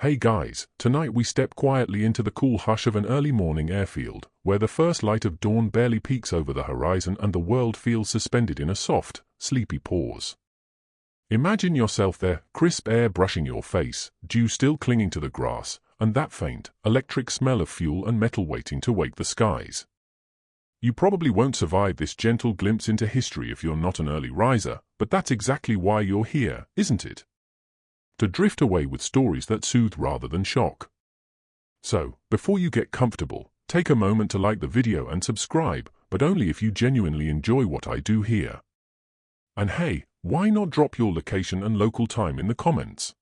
Hey guys, tonight we step quietly into the cool hush of an early morning airfield, where the first light of dawn barely peeks over the horizon and the world feels suspended in a soft, sleepy pause. Imagine yourself there, crisp air brushing your face, dew still clinging to the grass, and that faint, electric smell of fuel and metal waiting to wake the skies. You probably won't survive this gentle glimpse into history if you're not an early riser, but that's exactly why you're here, isn't it? To drift away with stories that soothe rather than shock. So, before you get comfortable, take a moment to like the video and subscribe, but only if you genuinely enjoy what I do here. And hey, why not drop your location and local time in the comments?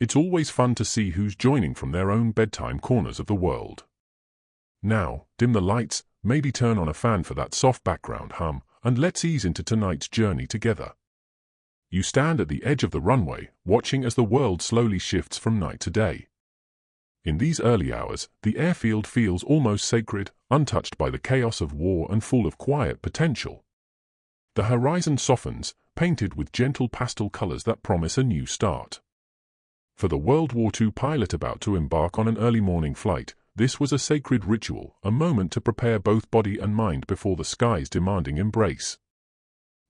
It's always fun to see who's joining from their own bedtime corners of the world. Now, dim the lights, maybe turn on a fan for that soft background hum, and let's ease into tonight's journey together. You stand at the edge of the runway, watching as the world slowly shifts from night to day. In these early hours, the airfield feels almost sacred, untouched by the chaos of war and full of quiet potential. The horizon softens, painted with gentle pastel colors that promise a new start. For the World War II pilot about to embark on an early morning flight, this was a sacred ritual, a moment to prepare both body and mind before the sky's demanding embrace.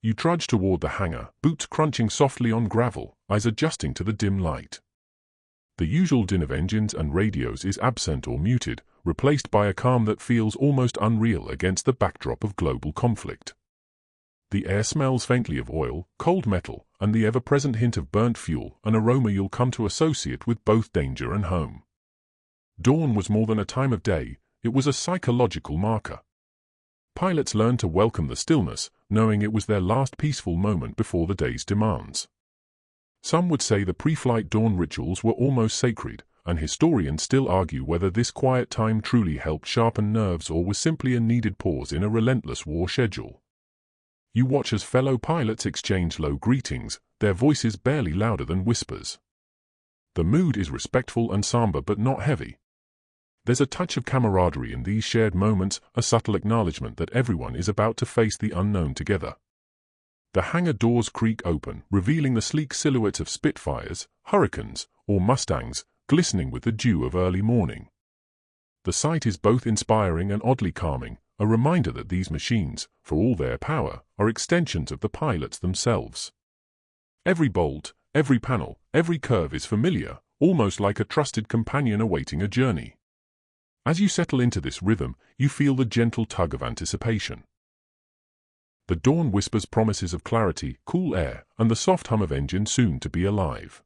You trudge toward the hangar, boots crunching softly on gravel, eyes adjusting to the dim light. The usual din of engines and radios is absent or muted, replaced by a calm that feels almost unreal against the backdrop of global conflict. The air smells faintly of oil, cold metal, and the ever-present hint of burnt fuel, an aroma you'll come to associate with both danger and home. Dawn was more than a time of day, it was a psychological marker. Pilots learned to welcome the stillness, knowing it was their last peaceful moment before the day's demands. Some would say the pre-flight dawn rituals were almost sacred, and historians still argue whether this quiet time truly helped sharpen nerves or was simply a needed pause in a relentless war schedule. You watch as fellow pilots exchange low greetings, their voices barely louder than whispers. The mood is respectful and somber but not heavy. There's a touch of camaraderie in these shared moments, a subtle acknowledgement that everyone is about to face the unknown together. The hangar doors creak open, revealing the sleek silhouettes of Spitfires, Hurricanes, or Mustangs, glistening with the dew of early morning. The sight is both inspiring and oddly calming, a reminder that these machines, for all their power, are extensions of the pilots themselves. Every bolt, every panel, every curve is familiar, almost like a trusted companion awaiting a journey. As you settle into this rhythm, you feel the gentle tug of anticipation. The dawn whispers promises of clarity, cool air, and the soft hum of engine soon to be alive.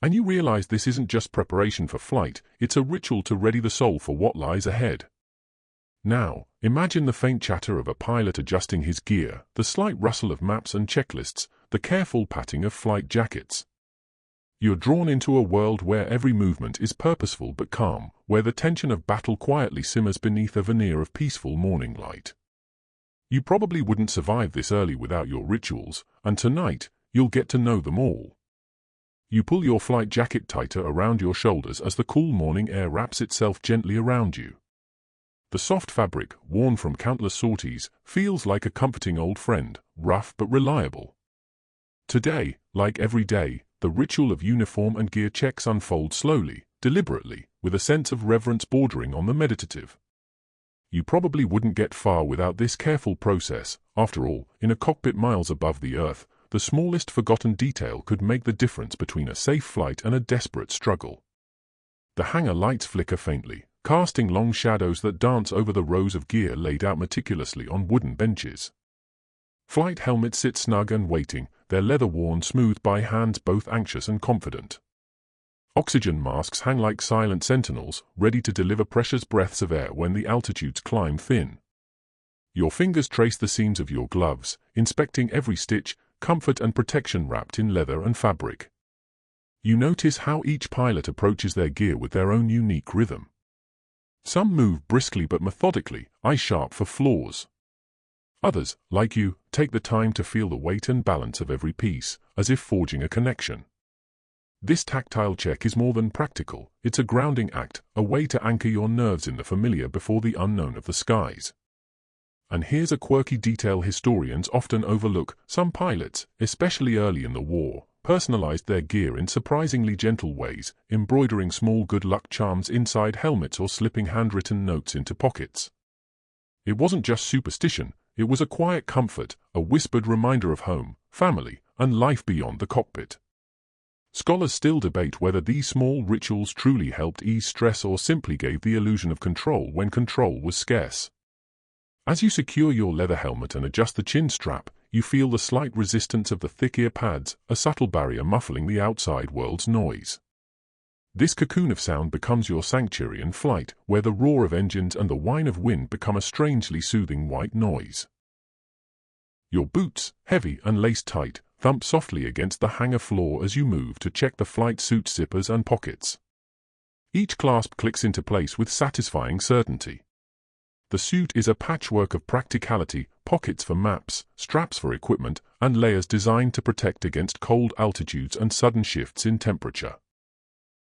And you realize this isn't just preparation for flight, it's a ritual to ready the soul for what lies ahead. Now, imagine the faint chatter of a pilot adjusting his gear, the slight rustle of maps and checklists, the careful patting of flight jackets. You're drawn into a world where every movement is purposeful but calm, where the tension of battle quietly simmers beneath a veneer of peaceful morning light. You probably wouldn't survive this early without your rituals, and tonight, you'll get to know them all. You pull your flight jacket tighter around your shoulders as the cool morning air wraps itself gently around you. The soft fabric, worn from countless sorties, feels like a comforting old friend, rough but reliable. Today, like every day, the ritual of uniform and gear checks unfolds slowly, deliberately, with a sense of reverence bordering on the meditative. You probably wouldn't get far without this careful process. After all, in a cockpit miles above the earth, the smallest forgotten detail could make the difference between a safe flight and a desperate struggle. The hangar lights flicker faintly, casting long shadows that dance over the rows of gear laid out meticulously on wooden benches. Flight helmets sit snug and waiting, their leather worn smooth by hands both anxious and confident. Oxygen masks hang like silent sentinels, ready to deliver precious breaths of air when the altitudes climb thin. Your fingers trace the seams of your gloves, inspecting every stitch, comfort and protection wrapped in leather and fabric. You notice how each pilot approaches their gear with their own unique rhythm. Some move briskly but methodically, eye sharp for flaws. Others, like you, take the time to feel the weight and balance of every piece, as if forging a connection. This tactile check is more than practical, it's a grounding act, a way to anchor your nerves in the familiar before the unknown of the skies. And here's a quirky detail historians often overlook: some pilots, especially early in the war, personalized their gear in surprisingly gentle ways, embroidering small good luck charms inside helmets or slipping handwritten notes into pockets. It wasn't just superstition, it was a quiet comfort, a whispered reminder of home, family, and life beyond the cockpit. Scholars still debate whether these small rituals truly helped ease stress or simply gave the illusion of control when control was scarce. As you secure your leather helmet and adjust the chin strap, you feel the slight resistance of the thick ear pads, a subtle barrier muffling the outside world's noise. This cocoon of sound becomes your sanctuary in flight, where the roar of engines and the whine of wind become a strangely soothing white noise. Your boots, heavy and laced tight, thump softly against the hangar floor as you move to check the flight suit zippers and pockets. Each clasp clicks into place with satisfying certainty. The suit is a patchwork of practicality, pockets for maps, straps for equipment, and layers designed to protect against cold altitudes and sudden shifts in temperature.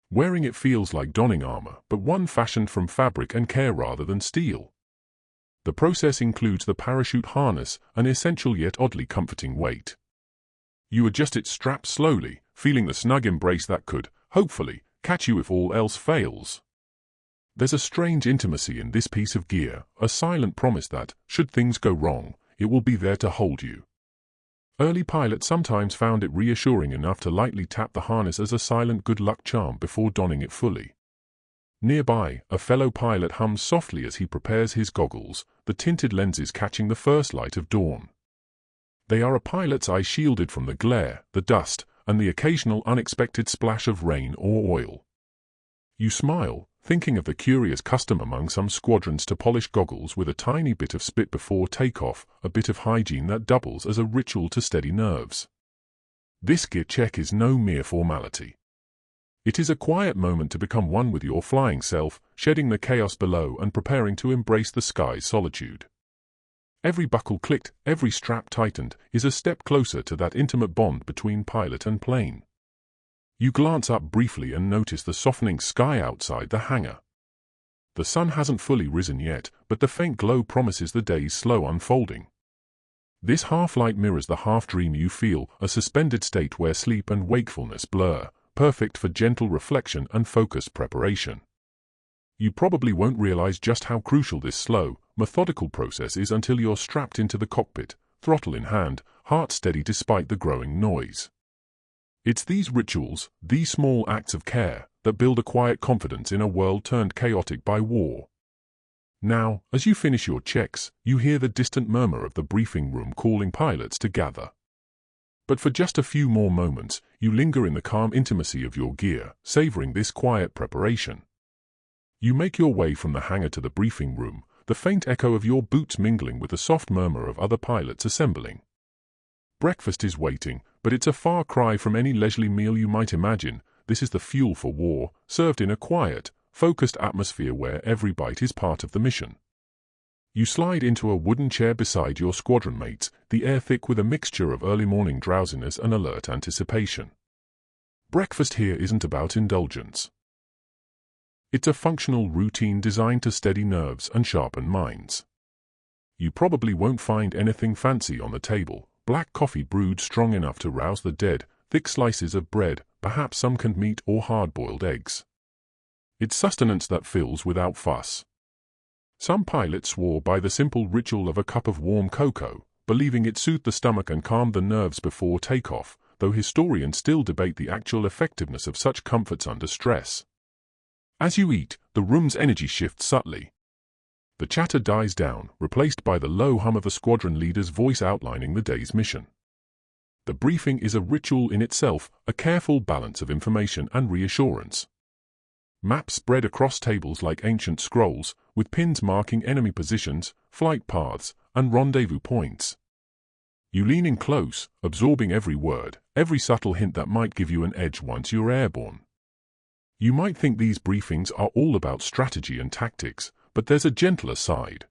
Wearing it feels like donning armor, but one fashioned from fabric and care rather than steel. The process includes the parachute harness, an essential yet oddly comforting weight. You adjust its strap slowly, feeling the snug embrace that could, hopefully, catch you if all else fails. There's a strange intimacy in this piece of gear, a silent promise that, should things go wrong, it will be there to hold you. Early pilots sometimes found it reassuring enough to lightly tap the harness as a silent good luck charm before donning it fully. Nearby, a fellow pilot hums softly as he prepares his goggles, the tinted lenses catching the first light of dawn. They are a pilot's eye shielded from the glare, the dust, and the occasional unexpected splash of rain or oil. You smile, thinking of the curious custom among some squadrons to polish goggles with a tiny bit of spit before takeoff, a bit of hygiene that doubles as a ritual to steady nerves. This gear check is no mere formality. It is a quiet moment to become one with your flying self, shedding the chaos below and preparing to embrace the sky's solitude. Every buckle clicked, every strap tightened, is a step closer to that intimate bond between pilot and plane. You glance up briefly and notice the softening sky outside the hangar. The sun hasn't fully risen yet, but the faint glow promises the day's slow unfolding. This half-light mirrors the half-dream you feel, a suspended state where sleep and wakefulness blur, perfect for gentle reflection and focused preparation. You probably won't realize just how crucial this slow, methodical process is until you're strapped into the cockpit, throttle in hand, heart steady despite the growing noise. It's these rituals, these small acts of care, that build a quiet confidence in a world turned chaotic by war. Now, as you finish your checks, you hear the distant murmur of the briefing room calling pilots to gather. But for just a few more moments, you linger in the calm intimacy of your gear, savoring this quiet preparation. You make your way from the hangar to the briefing room, the faint echo of your boots mingling with the soft murmur of other pilots assembling. Breakfast is waiting, but it's a far cry from any leisurely meal you might imagine. This is the fuel for war, served in a quiet, focused atmosphere where every bite is part of the mission. You slide into a wooden chair beside your squadron mates, the air thick with a mixture of early morning drowsiness and alert anticipation. Breakfast here isn't about indulgence. It's a functional routine designed to steady nerves and sharpen minds. You probably won't find anything fancy on the table, black coffee brewed strong enough to rouse the dead, thick slices of bread, perhaps some canned meat or hard-boiled eggs. It's sustenance that fills without fuss. Some pilots swore by the simple ritual of a cup of warm cocoa, believing it soothed the stomach and calmed the nerves before takeoff, though historians still debate the actual effectiveness of such comforts under stress. As you eat, the room's energy shifts subtly. The chatter dies down, replaced by the low hum of a squadron leader's voice outlining the day's mission. The briefing is a ritual in itself, a careful balance of information and reassurance. Maps spread across tables like ancient scrolls, with pins marking enemy positions, flight paths, and rendezvous points. You lean in close, absorbing every word, every subtle hint that might give you an edge once you're airborne. You might think these briefings are all about strategy and tactics, but there's a gentler side.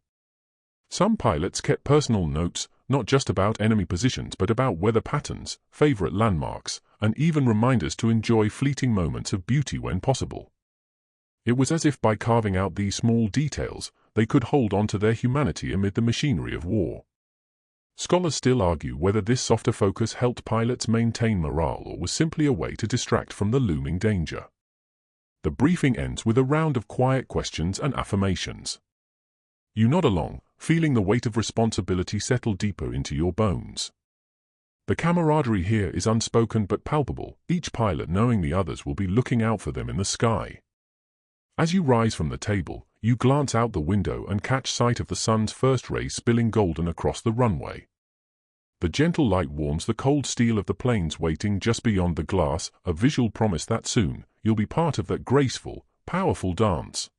Some pilots kept personal notes, not just about enemy positions but about weather patterns, favorite landmarks, and even reminders to enjoy fleeting moments of beauty when possible. It was as if by carving out these small details, they could hold on to their humanity amid the machinery of war. Scholars still argue whether this softer focus helped pilots maintain morale or was simply a way to distract from the looming danger. The briefing ends with a round of quiet questions and affirmations. You nod along, feeling the weight of responsibility settle deeper into your bones. The camaraderie here is unspoken but palpable, each pilot knowing the others will be looking out for them in the sky. As you rise from the table, you glance out the window and catch sight of the sun's first rays spilling golden across the runway. The gentle light warms the cold steel of the planes waiting just beyond the glass, a visual promise that soon, you'll be part of that graceful, powerful dance.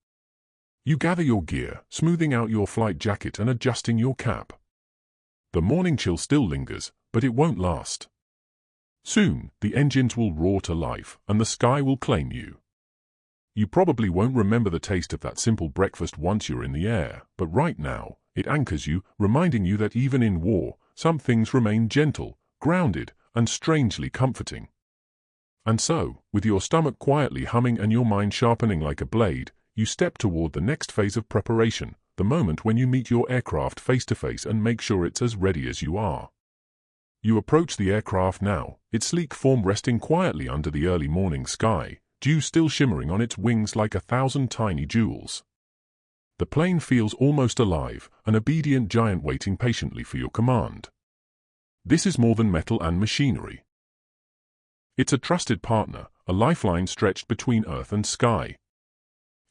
You gather your gear, smoothing out your flight jacket and adjusting your cap. The morning chill still lingers, but it won't last. Soon, the engines will roar to life, and the sky will claim you. You probably won't remember the taste of that simple breakfast once you're in the air, but right now, it anchors you, reminding you that even in war, some things remain gentle, grounded, and strangely comforting. And so, with your stomach quietly humming and your mind sharpening like a blade, you step toward the next phase of preparation, the moment when you meet your aircraft face to face and make sure it's as ready as you are. You approach the aircraft now, its sleek form resting quietly under the early morning sky, dew still shimmering on its wings like 1,000 tiny jewels. The plane feels almost alive, an obedient giant waiting patiently for your command. This is more than metal and machinery. It's a trusted partner, a lifeline stretched between earth and sky.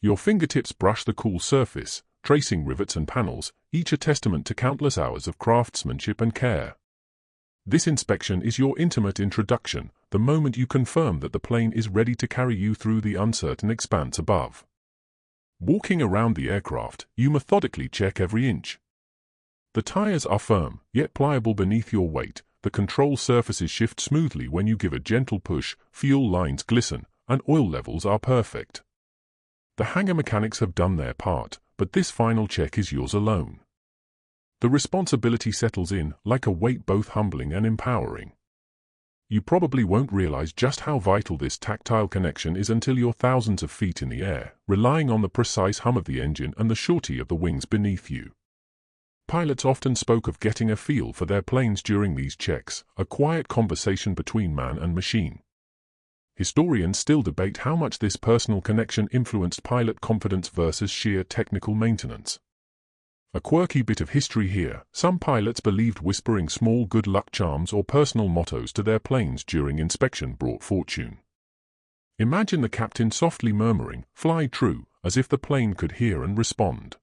Your fingertips brush the cool surface, tracing rivets and panels, each a testament to countless hours of craftsmanship and care. This inspection is your intimate introduction, the moment you confirm that the plane is ready to carry you through the uncertain expanse above. Walking around the aircraft, you methodically check every inch. The tires are firm, yet pliable beneath your weight, the control surfaces shift smoothly when you give a gentle push, fuel lines glisten, and oil levels are perfect. The hangar mechanics have done their part, but this final check is yours alone. The responsibility settles in, like a weight both humbling and empowering. You probably won't realize just how vital this tactile connection is until you're thousands of feet in the air, relying on the precise hum of the engine and the surety of the wings beneath you. Pilots often spoke of getting a feel for their planes during these checks, a quiet conversation between man and machine. Historians still debate how much this personal connection influenced pilot confidence versus sheer technical maintenance. A quirky bit of history here, some pilots believed whispering small good luck charms or personal mottos to their planes during inspection brought fortune. Imagine the captain softly murmuring, "Fly true," as if the plane could hear and respond.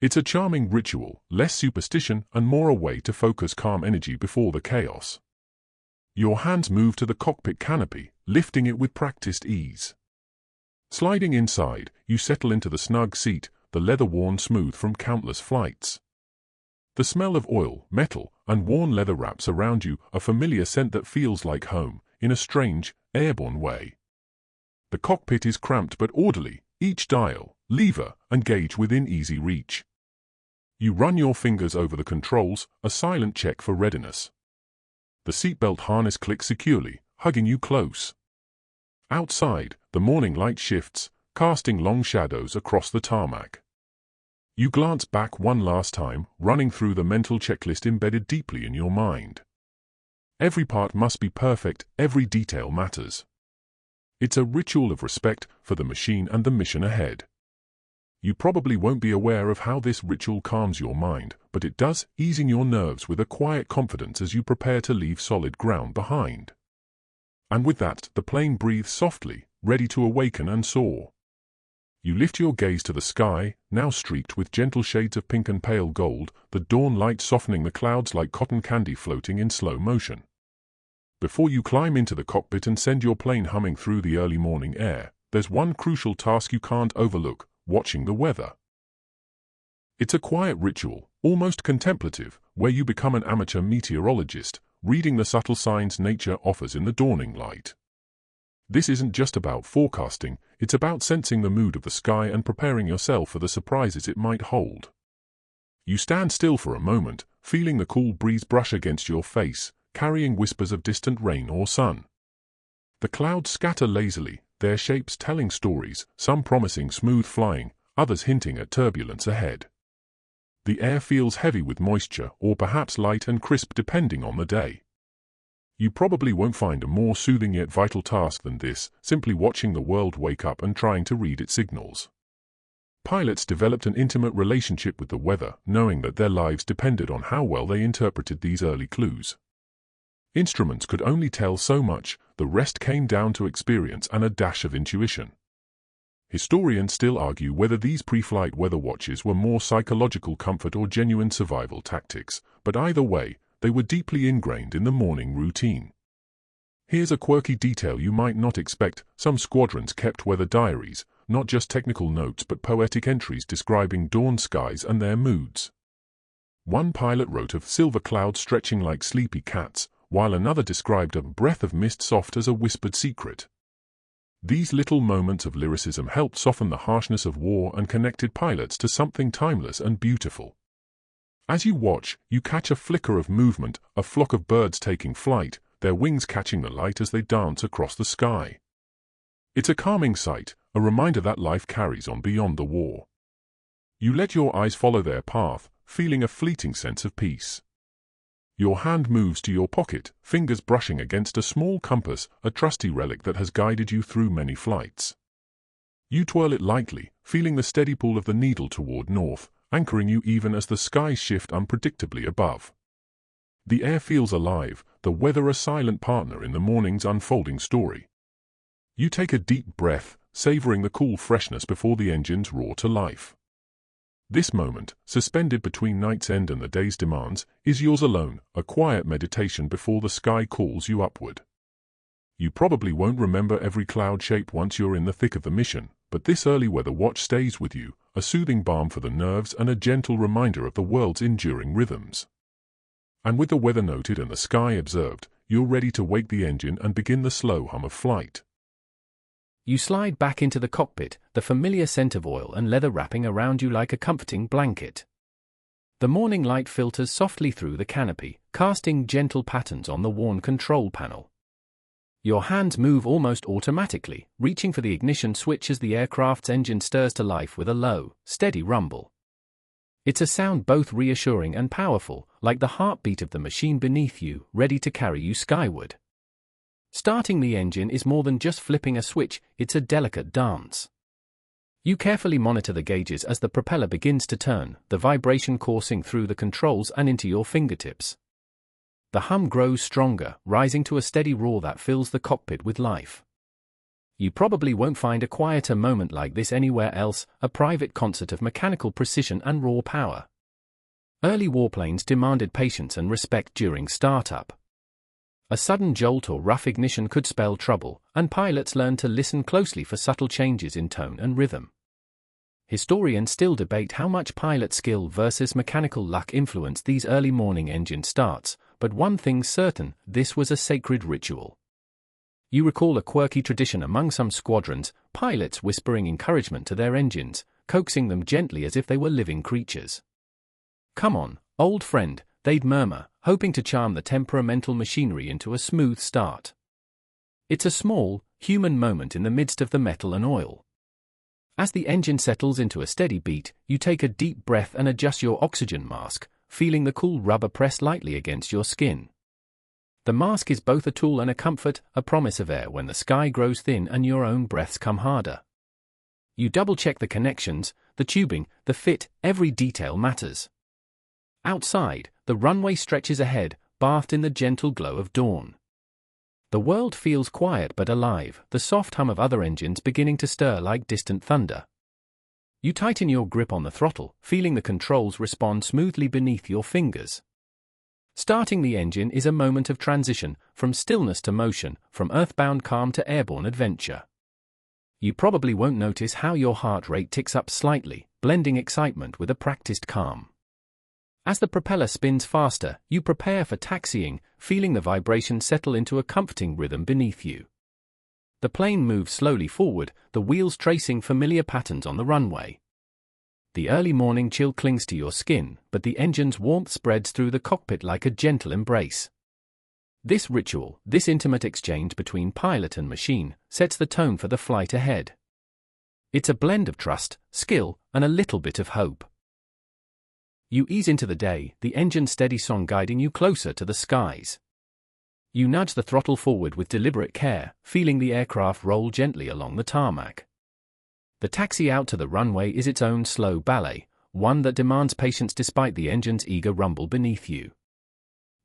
It's a charming ritual, less superstition and more a way to focus calm energy before the chaos. Your hands move to the cockpit canopy, lifting it with practiced ease. Sliding inside, you settle into the snug seat, the leather worn smooth from countless flights. The smell of oil, metal, and worn leather wraps around you, a familiar scent that feels like home, in a strange, airborne way. The cockpit is cramped but orderly, each dial, lever, and gauge within easy reach. You run your fingers over the controls, a silent check for readiness. The seatbelt harness clicks securely, hugging you close. Outside, the morning light shifts, casting long shadows across the tarmac. You glance back one last time, running through the mental checklist embedded deeply in your mind. Every part must be perfect, every detail matters. It's a ritual of respect for the machine and the mission ahead. You probably won't be aware of how this ritual calms your mind, but it does, easing your nerves with a quiet confidence as you prepare to leave solid ground behind. And with that, the plane breathes softly, ready to awaken and soar. You lift your gaze to the sky, now streaked with gentle shades of pink and pale gold, the dawn light softening the clouds like cotton candy floating in slow motion. Before you climb into the cockpit and send your plane humming through the early morning air, there's one crucial task you can't overlook: watching the weather. It's a quiet ritual, almost contemplative, where you become an amateur meteorologist, reading the subtle signs nature offers in the dawning light. This isn't just about forecasting, it's about sensing the mood of the sky and preparing yourself for the surprises it might hold. You stand still for a moment, feeling the cool breeze brush against your face, carrying whispers of distant rain or sun. The clouds scatter lazily, their shapes telling stories, some promising smooth flying, others hinting at turbulence ahead. The air feels heavy with moisture, or perhaps light and crisp depending on the day. You probably won't find a more soothing yet vital task than this, simply watching the world wake up and trying to read its signals. Pilots developed an intimate relationship with the weather, knowing that their lives depended on how well they interpreted these early clues. Instruments could only tell so much, the rest came down to experience and a dash of intuition. Historians still argue whether these pre-flight weather watches were more psychological comfort or genuine survival tactics, but either way, they were deeply ingrained in the morning routine. Here's a quirky detail you might not expect: some squadrons kept weather diaries, not just technical notes but poetic entries describing dawn skies and their moods. One pilot wrote of silver clouds stretching like sleepy cats, while another described a breath of mist soft as a whispered secret. These little moments of lyricism helped soften the harshness of war and connected pilots to something timeless and beautiful. As you watch, you catch a flicker of movement, a flock of birds taking flight, their wings catching the light as they dance across the sky. It's a calming sight, a reminder that life carries on beyond the war. You let your eyes follow their path, feeling a fleeting sense of peace. Your hand moves to your pocket, fingers brushing against a small compass, a trusty relic that has guided you through many flights. You twirl it lightly, feeling the steady pull of the needle toward north, anchoring you even as the skies shift unpredictably above. The air feels alive, the weather a silent partner in the morning's unfolding story. You take a deep breath, savoring the cool freshness before the engines roar to life. This moment, suspended between night's end and the day's demands, is yours alone, a quiet meditation before the sky calls you upward. You probably won't remember every cloud shape once you're in the thick of the mission, but this early weather watch stays with you, a soothing balm for the nerves and a gentle reminder of the world's enduring rhythms. And with the weather noted and the sky observed, you're ready to wake the engine and begin the slow hum of flight. You slide back into the cockpit, the familiar scent of oil and leather wrapping around you like a comforting blanket. The morning light filters softly through the canopy, casting gentle patterns on the worn control panel. Your hands move almost automatically, reaching for the ignition switch as the aircraft's engine stirs to life with a low, steady rumble. It's a sound both reassuring and powerful, like the heartbeat of the machine beneath you, ready to carry you skyward. Starting the engine is more than just flipping a switch, it's a delicate dance. You carefully monitor the gauges as the propeller begins to turn, the vibration coursing through the controls and into your fingertips. The hum grows stronger, rising to a steady roar that fills the cockpit with life. You probably won't find a quieter moment like this anywhere else, a private concert of mechanical precision and raw power. Early warplanes demanded patience and respect during startup. A sudden jolt or rough ignition could spell trouble, and pilots learned to listen closely for subtle changes in tone and rhythm. Historians still debate how much pilot skill versus mechanical luck influenced these early morning engine starts, but one thing's certain: this was a sacred ritual. You recall a quirky tradition among some squadrons, pilots whispering encouragement to their engines, coaxing them gently as if they were living creatures. "Come on, old friend," they'd murmur, hoping to charm the temperamental machinery into a smooth start. It's a small, human moment in the midst of the metal and oil. As the engine settles into a steady beat, you take a deep breath and adjust your oxygen mask, feeling the cool rubber press lightly against your skin. The mask is both a tool and a comfort, a promise of air when the sky grows thin and your own breaths come harder. You double-check the connections, the tubing, the fit, every detail matters. Outside, the runway stretches ahead, bathed in the gentle glow of dawn. The world feels quiet but alive, the soft hum of other engines beginning to stir like distant thunder. You tighten your grip on the throttle, feeling the controls respond smoothly beneath your fingers. Starting the engine is a moment of transition, from stillness to motion, from earthbound calm to airborne adventure. You probably won't notice how your heart rate ticks up slightly, blending excitement with a practiced calm. As the propeller spins faster, you prepare for taxiing, feeling the vibration settle into a comforting rhythm beneath you. The plane moves slowly forward, the wheels tracing familiar patterns on the runway. The early morning chill clings to your skin, but the engine's warmth spreads through the cockpit like a gentle embrace. This ritual, this intimate exchange between pilot and machine, sets the tone for the flight ahead. It's a blend of trust, skill, and a little bit of hope. You ease into the day, the engine's steady song guiding you closer to the skies. You nudge the throttle forward with deliberate care, feeling the aircraft roll gently along the tarmac. The taxi out to the runway is its own slow ballet, one that demands patience despite the engine's eager rumble beneath you.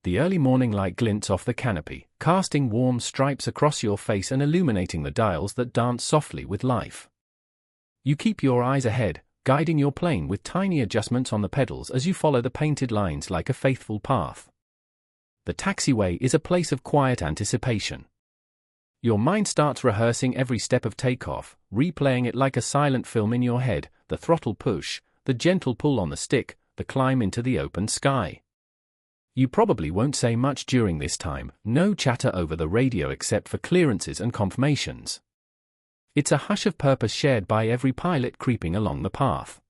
The early morning light glints off the canopy, casting warm stripes across your face and illuminating the dials that dance softly with life. You keep your eyes ahead, guiding your plane with tiny adjustments on the pedals as you follow the painted lines like a faithful path. The taxiway is a place of quiet anticipation. Your mind starts rehearsing every step of takeoff, replaying it like a silent film in your head, the throttle push, the gentle pull on the stick, the climb into the open sky. You probably won't say much during this time, no chatter over the radio except for clearances and confirmations. It's a hush of purpose shared by every pilot creeping along the path.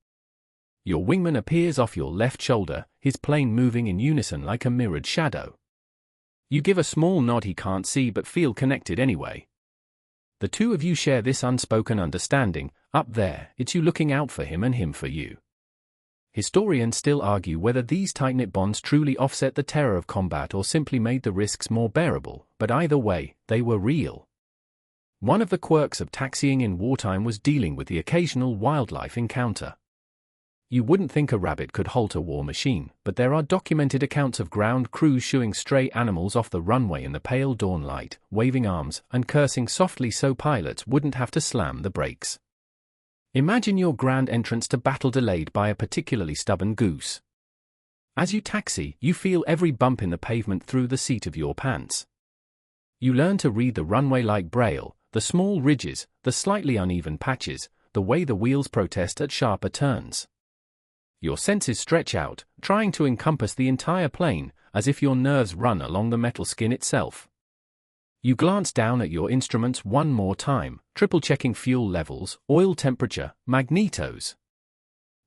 Your wingman appears off your left shoulder, his plane moving in unison like a mirrored shadow. You give a small nod he can't see but feel connected anyway. The two of you share this unspoken understanding, up there, it's you looking out for him and him for you. Historians still argue whether these tight-knit bonds truly offset the terror of combat or simply made the risks more bearable, but either way, they were real. One of the quirks of taxiing in wartime was dealing with the occasional wildlife encounter. You wouldn't think a rabbit could halt a war machine, but there are documented accounts of ground crews shooing stray animals off the runway in the pale dawn light, waving arms and cursing softly so pilots wouldn't have to slam the brakes. Imagine your grand entrance to battle delayed by a particularly stubborn goose. As you taxi, you feel every bump in the pavement through the seat of your pants. You learn to read the runway like Braille, the small ridges, the slightly uneven patches, the way the wheels protest at sharper turns. Your senses stretch out, trying to encompass the entire plane, as if your nerves run along the metal skin itself. You glance down at your instruments one more time, triple-checking fuel levels, oil temperature, magnetos.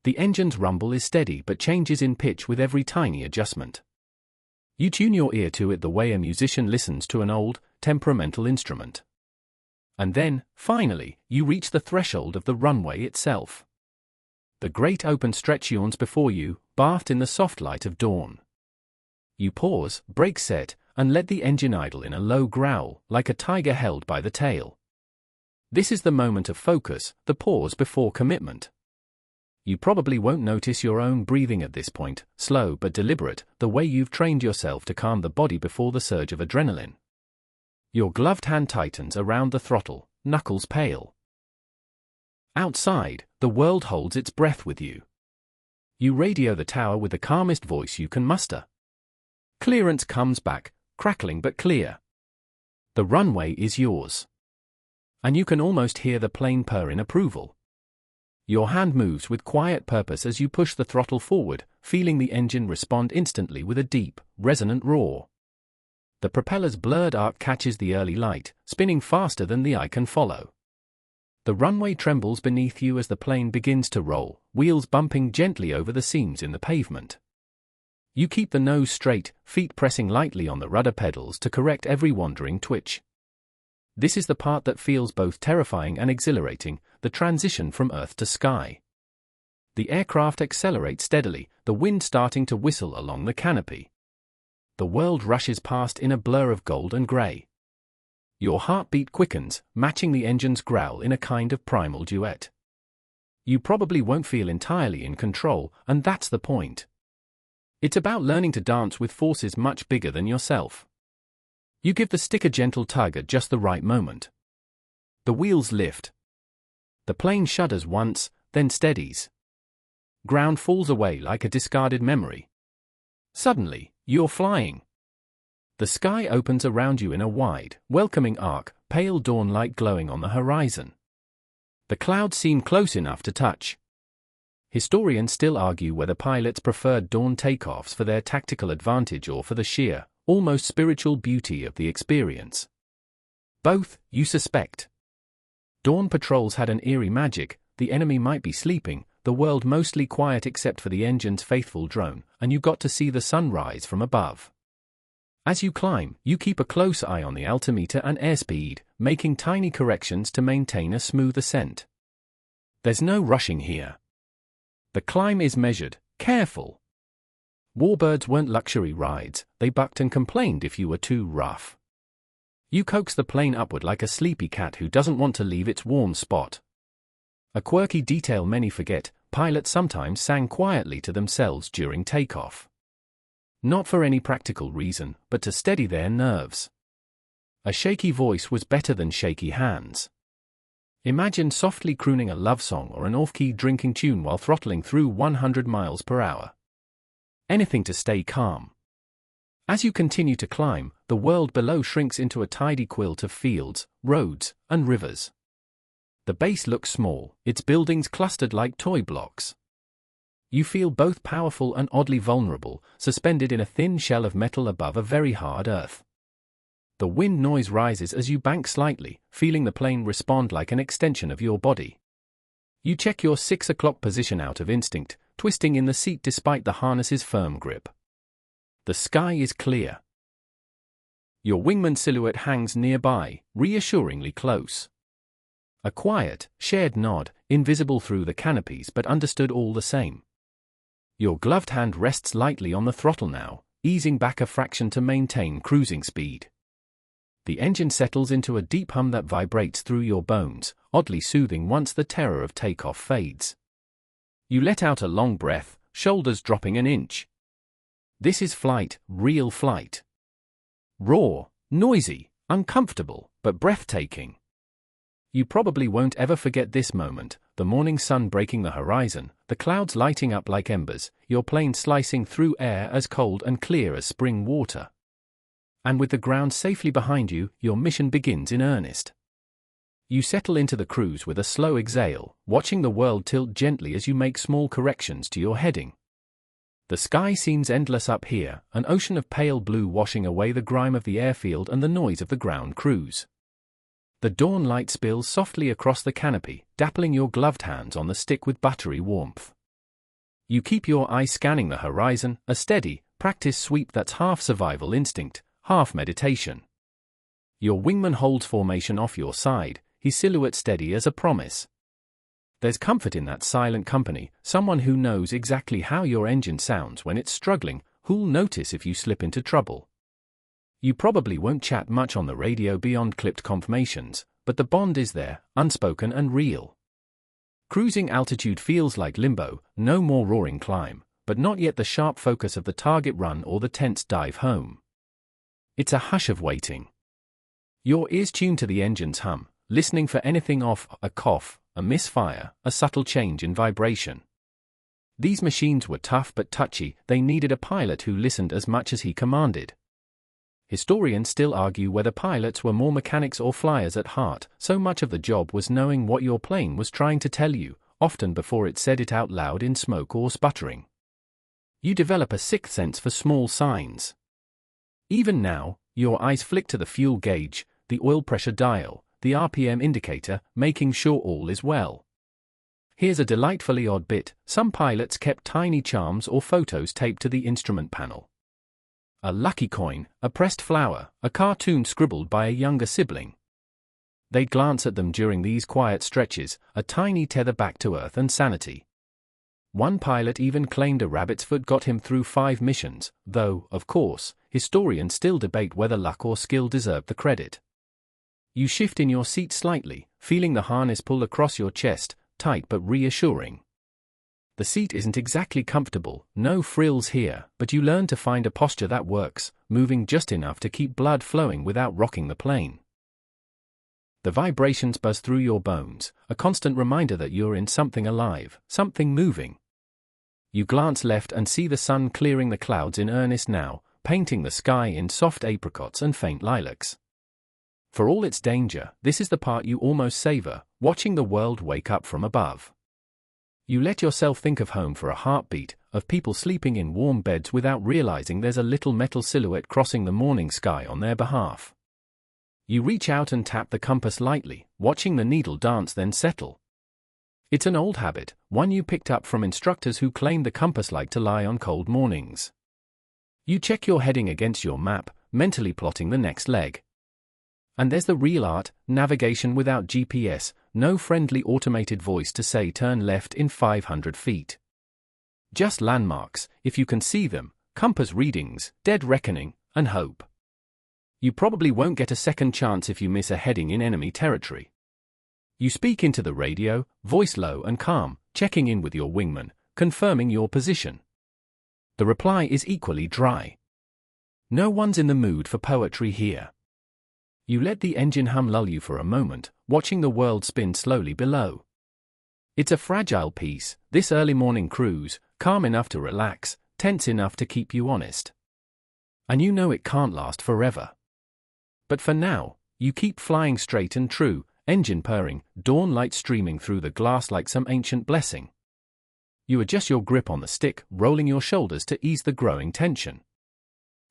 The engine's rumble is steady but changes in pitch with every tiny adjustment. You tune your ear to it the way a musician listens to an old, temperamental instrument. And then, finally, you reach the threshold of the runway itself. The great open stretch yawns before you, bathed in the soft light of dawn. You pause, brake set, and let the engine idle in a low growl, like a tiger held by the tail. This is the moment of focus, the pause before commitment. You probably won't notice your own breathing at this point, slow but deliberate, the way you've trained yourself to calm the body before the surge of adrenaline. Your gloved hand tightens around the throttle, knuckles pale. Outside, the world holds its breath with you. You radio the tower with the calmest voice you can muster. Clearance comes back, crackling but clear. The runway is yours. And you can almost hear the plane purr in approval. Your hand moves with quiet purpose as you push the throttle forward, feeling the engine respond instantly with a deep, resonant roar. The propeller's blurred arc catches the early light, spinning faster than the eye can follow. The runway trembles beneath you as the plane begins to roll, wheels bumping gently over the seams in the pavement. You keep the nose straight, feet pressing lightly on the rudder pedals to correct every wandering twitch. This is the part that feels both terrifying and exhilarating, the transition from earth to sky. The aircraft accelerates steadily, the wind starting to whistle along the canopy. The world rushes past in a blur of gold and grey. Your heartbeat quickens, matching the engine's growl in a kind of primal duet. You probably won't feel entirely in control, and that's the point. It's about learning to dance with forces much bigger than yourself. You give the stick a gentle tug at just the right moment. The wheels lift. The plane shudders once, then steadies. Ground falls away like a discarded memory. Suddenly, you're flying. The sky opens around you in a wide, welcoming arc, pale dawn light glowing on the horizon. The clouds seem close enough to touch. Historians still argue whether pilots preferred dawn takeoffs for their tactical advantage or for the sheer, almost spiritual beauty of the experience. Both, you suspect. Dawn patrols had an eerie magic, the enemy might be sleeping, the world mostly quiet except for the engine's faithful drone, and you got to see the sun rise from above. As you climb, you keep a close eye on the altimeter and airspeed, making tiny corrections to maintain a smooth ascent. There's no rushing here. The climb is measured, careful. Warbirds weren't luxury rides, they bucked and complained if you were too rough. You coax the plane upward like a sleepy cat who doesn't want to leave its warm spot. A quirky detail many forget, pilots sometimes sang quietly to themselves during takeoff. Not for any practical reason, but to steady their nerves. A shaky voice was better than shaky hands. Imagine softly crooning a love song or an off-key drinking tune while throttling through 100 miles per hour. Anything to stay calm. As you continue to climb, the world below shrinks into a tidy quilt of fields, roads, and rivers. The base looks small, its buildings clustered like toy blocks. You feel both powerful and oddly vulnerable, suspended in a thin shell of metal above a very hard earth. The wind noise rises as you bank slightly, feeling the plane respond like an extension of your body. You check your 6 o'clock position out of instinct, twisting in the seat despite the harness's firm grip. The sky is clear. Your wingman silhouette hangs nearby, reassuringly close. A quiet, shared nod, invisible through the canopies but understood all the same. Your gloved hand rests lightly on the throttle now, easing back a fraction to maintain cruising speed. The engine settles into a deep hum that vibrates through your bones, oddly soothing once the terror of takeoff fades. You let out a long breath, shoulders dropping an inch. This is flight, real flight. Raw, noisy, uncomfortable, but breathtaking. You probably won't ever forget this moment, the morning sun breaking the horizon, the clouds lighting up like embers, your plane slicing through air as cold and clear as spring water. And with the ground safely behind you, your mission begins in earnest. You settle into the cruise with a slow exhale, watching the world tilt gently as you make small corrections to your heading. The sky seems endless up here, an ocean of pale blue washing away the grime of the airfield and the noise of the ground crews. The dawn light spills softly across the canopy, dappling your gloved hands on the stick with buttery warmth. You keep your eyes scanning the horizon, a steady, practiced sweep that's half survival instinct, half meditation. Your wingman holds formation off your side, his silhouette steady as a promise. There's comfort in that silent company, someone who knows exactly how your engine sounds when it's struggling, who'll notice if you slip into trouble. You probably won't chat much on the radio beyond clipped confirmations, but the bond is there, unspoken and real. Cruising altitude feels like limbo, no more roaring climb, but not yet the sharp focus of the target run or the tense dive home. It's a hush of waiting. Your ears tuned to the engine's hum, listening for anything off, a cough, a misfire, a subtle change in vibration. These machines were tough but touchy, they needed a pilot who listened as much as he commanded. Historians still argue whether pilots were more mechanics or flyers at heart, so much of the job was knowing what your plane was trying to tell you, often before it said it out loud in smoke or sputtering. You develop a sixth sense for small signs. Even now, your eyes flick to the fuel gauge, the oil pressure dial, the RPM indicator, making sure all is well. Here's a delightfully odd bit: some pilots kept tiny charms or photos taped to the instrument panel. A lucky coin, a pressed flower, a cartoon scribbled by a younger sibling. They'd glance at them during these quiet stretches, a tiny tether back to earth and sanity. One pilot even claimed a rabbit's foot got him through 5 missions, though, of course, historians still debate whether luck or skill deserved the credit. You shift in your seat slightly, feeling the harness pull across your chest, tight but reassuring. The seat isn't exactly comfortable, no frills here, but you learn to find a posture that works, moving just enough to keep blood flowing without rocking the plane. The vibrations buzz through your bones, a constant reminder that you're in something alive, something moving. You glance left and see the sun clearing the clouds in earnest now, painting the sky in soft apricots and faint lilacs. For all its danger, this is the part you almost savor, watching the world wake up from above. You let yourself think of home for a heartbeat, of people sleeping in warm beds without realizing there's a little metal silhouette crossing the morning sky on their behalf. You reach out and tap the compass lightly, watching the needle dance then settle. It's an old habit, one you picked up from instructors who claimed the compass liked to lie on cold mornings. You check your heading against your map, mentally plotting the next leg. And there's the real art, navigation without GPS, no friendly automated voice to say turn left in 500 feet. Just landmarks, if you can see them, compass readings, dead reckoning, and hope. You probably won't get a second chance if you miss a heading in enemy territory. You speak into the radio, voice low and calm, checking in with your wingman, confirming your position. The reply is equally dry. No one's in the mood for poetry here. You let the engine hum lull you for a moment, watching the world spin slowly below. It's a fragile piece, this early morning cruise, calm enough to relax, tense enough to keep you honest. And you know it can't last forever. But for now, you keep flying straight and true, engine purring, dawn light streaming through the glass like some ancient blessing. You adjust your grip on the stick, rolling your shoulders to ease the growing tension.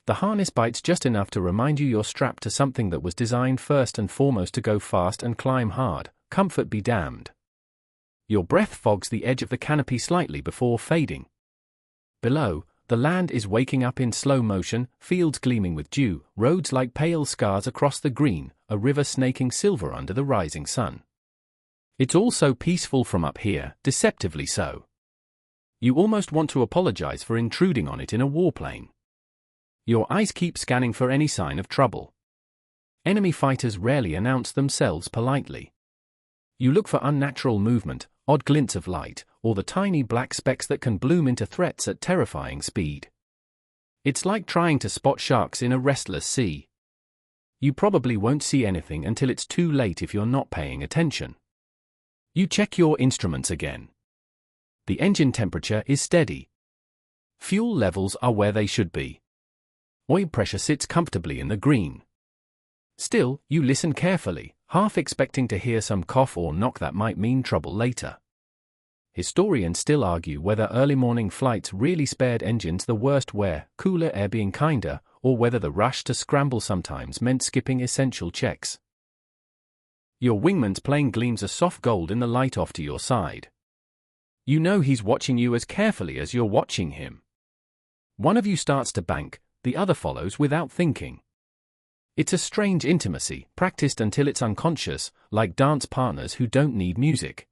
The harness bites just enough to remind you you're strapped to something that was designed first and foremost to go fast and climb hard, comfort be damned. Your breath fogs the edge of the canopy slightly before fading. Below, the land is waking up in slow motion, fields gleaming with dew, roads like pale scars across the green, a river snaking silver under the rising sun. It's all so peaceful from up here, deceptively so. You almost want to apologize for intruding on it in a warplane. Your eyes keep scanning for any sign of trouble. Enemy fighters rarely announce themselves politely. You look for unnatural movement, odd glints of light, or the tiny black specks that can bloom into threats at terrifying speed. It's like trying to spot sharks in a restless sea. You probably won't see anything until it's too late if you're not paying attention. You check your instruments again. The engine temperature is steady. Fuel levels are where they should be. Oil pressure sits comfortably in the green. Still, you listen carefully, half expecting to hear some cough or knock that might mean trouble later. Historians still argue whether early morning flights really spared engines the worst wear, cooler air being kinder, or whether the rush to scramble sometimes meant skipping essential checks. Your wingman's plane gleams a soft gold in the light off to your side. You know he's watching you as carefully as you're watching him. One of you starts to bank, the other follows without thinking. It's a strange intimacy, practiced until it's unconscious, like dance partners who don't need music.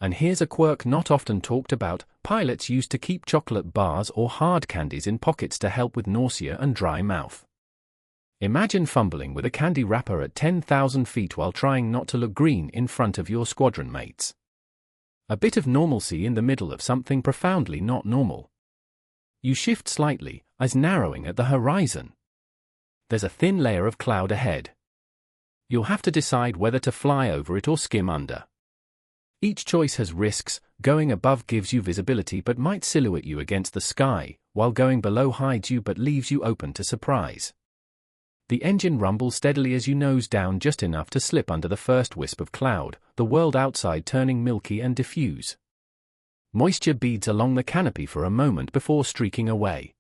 And here's a quirk not often talked about: pilots used to keep chocolate bars or hard candies in pockets to help with nausea and dry mouth. Imagine fumbling with a candy wrapper at 10,000 feet while trying not to look green in front of your squadron mates. A bit of normalcy in the middle of something profoundly not normal. You shift slightly, eyes narrowing at the horizon. There's a thin layer of cloud ahead. You'll have to decide whether to fly over it or skim under. Each choice has risks. Going above gives you visibility but might silhouette you against the sky, while going below hides you but leaves you open to surprise. The engine rumbles steadily as you nose down just enough to slip under the first wisp of cloud, the world outside turning milky and diffuse. Moisture beads along the canopy for a moment before streaking away.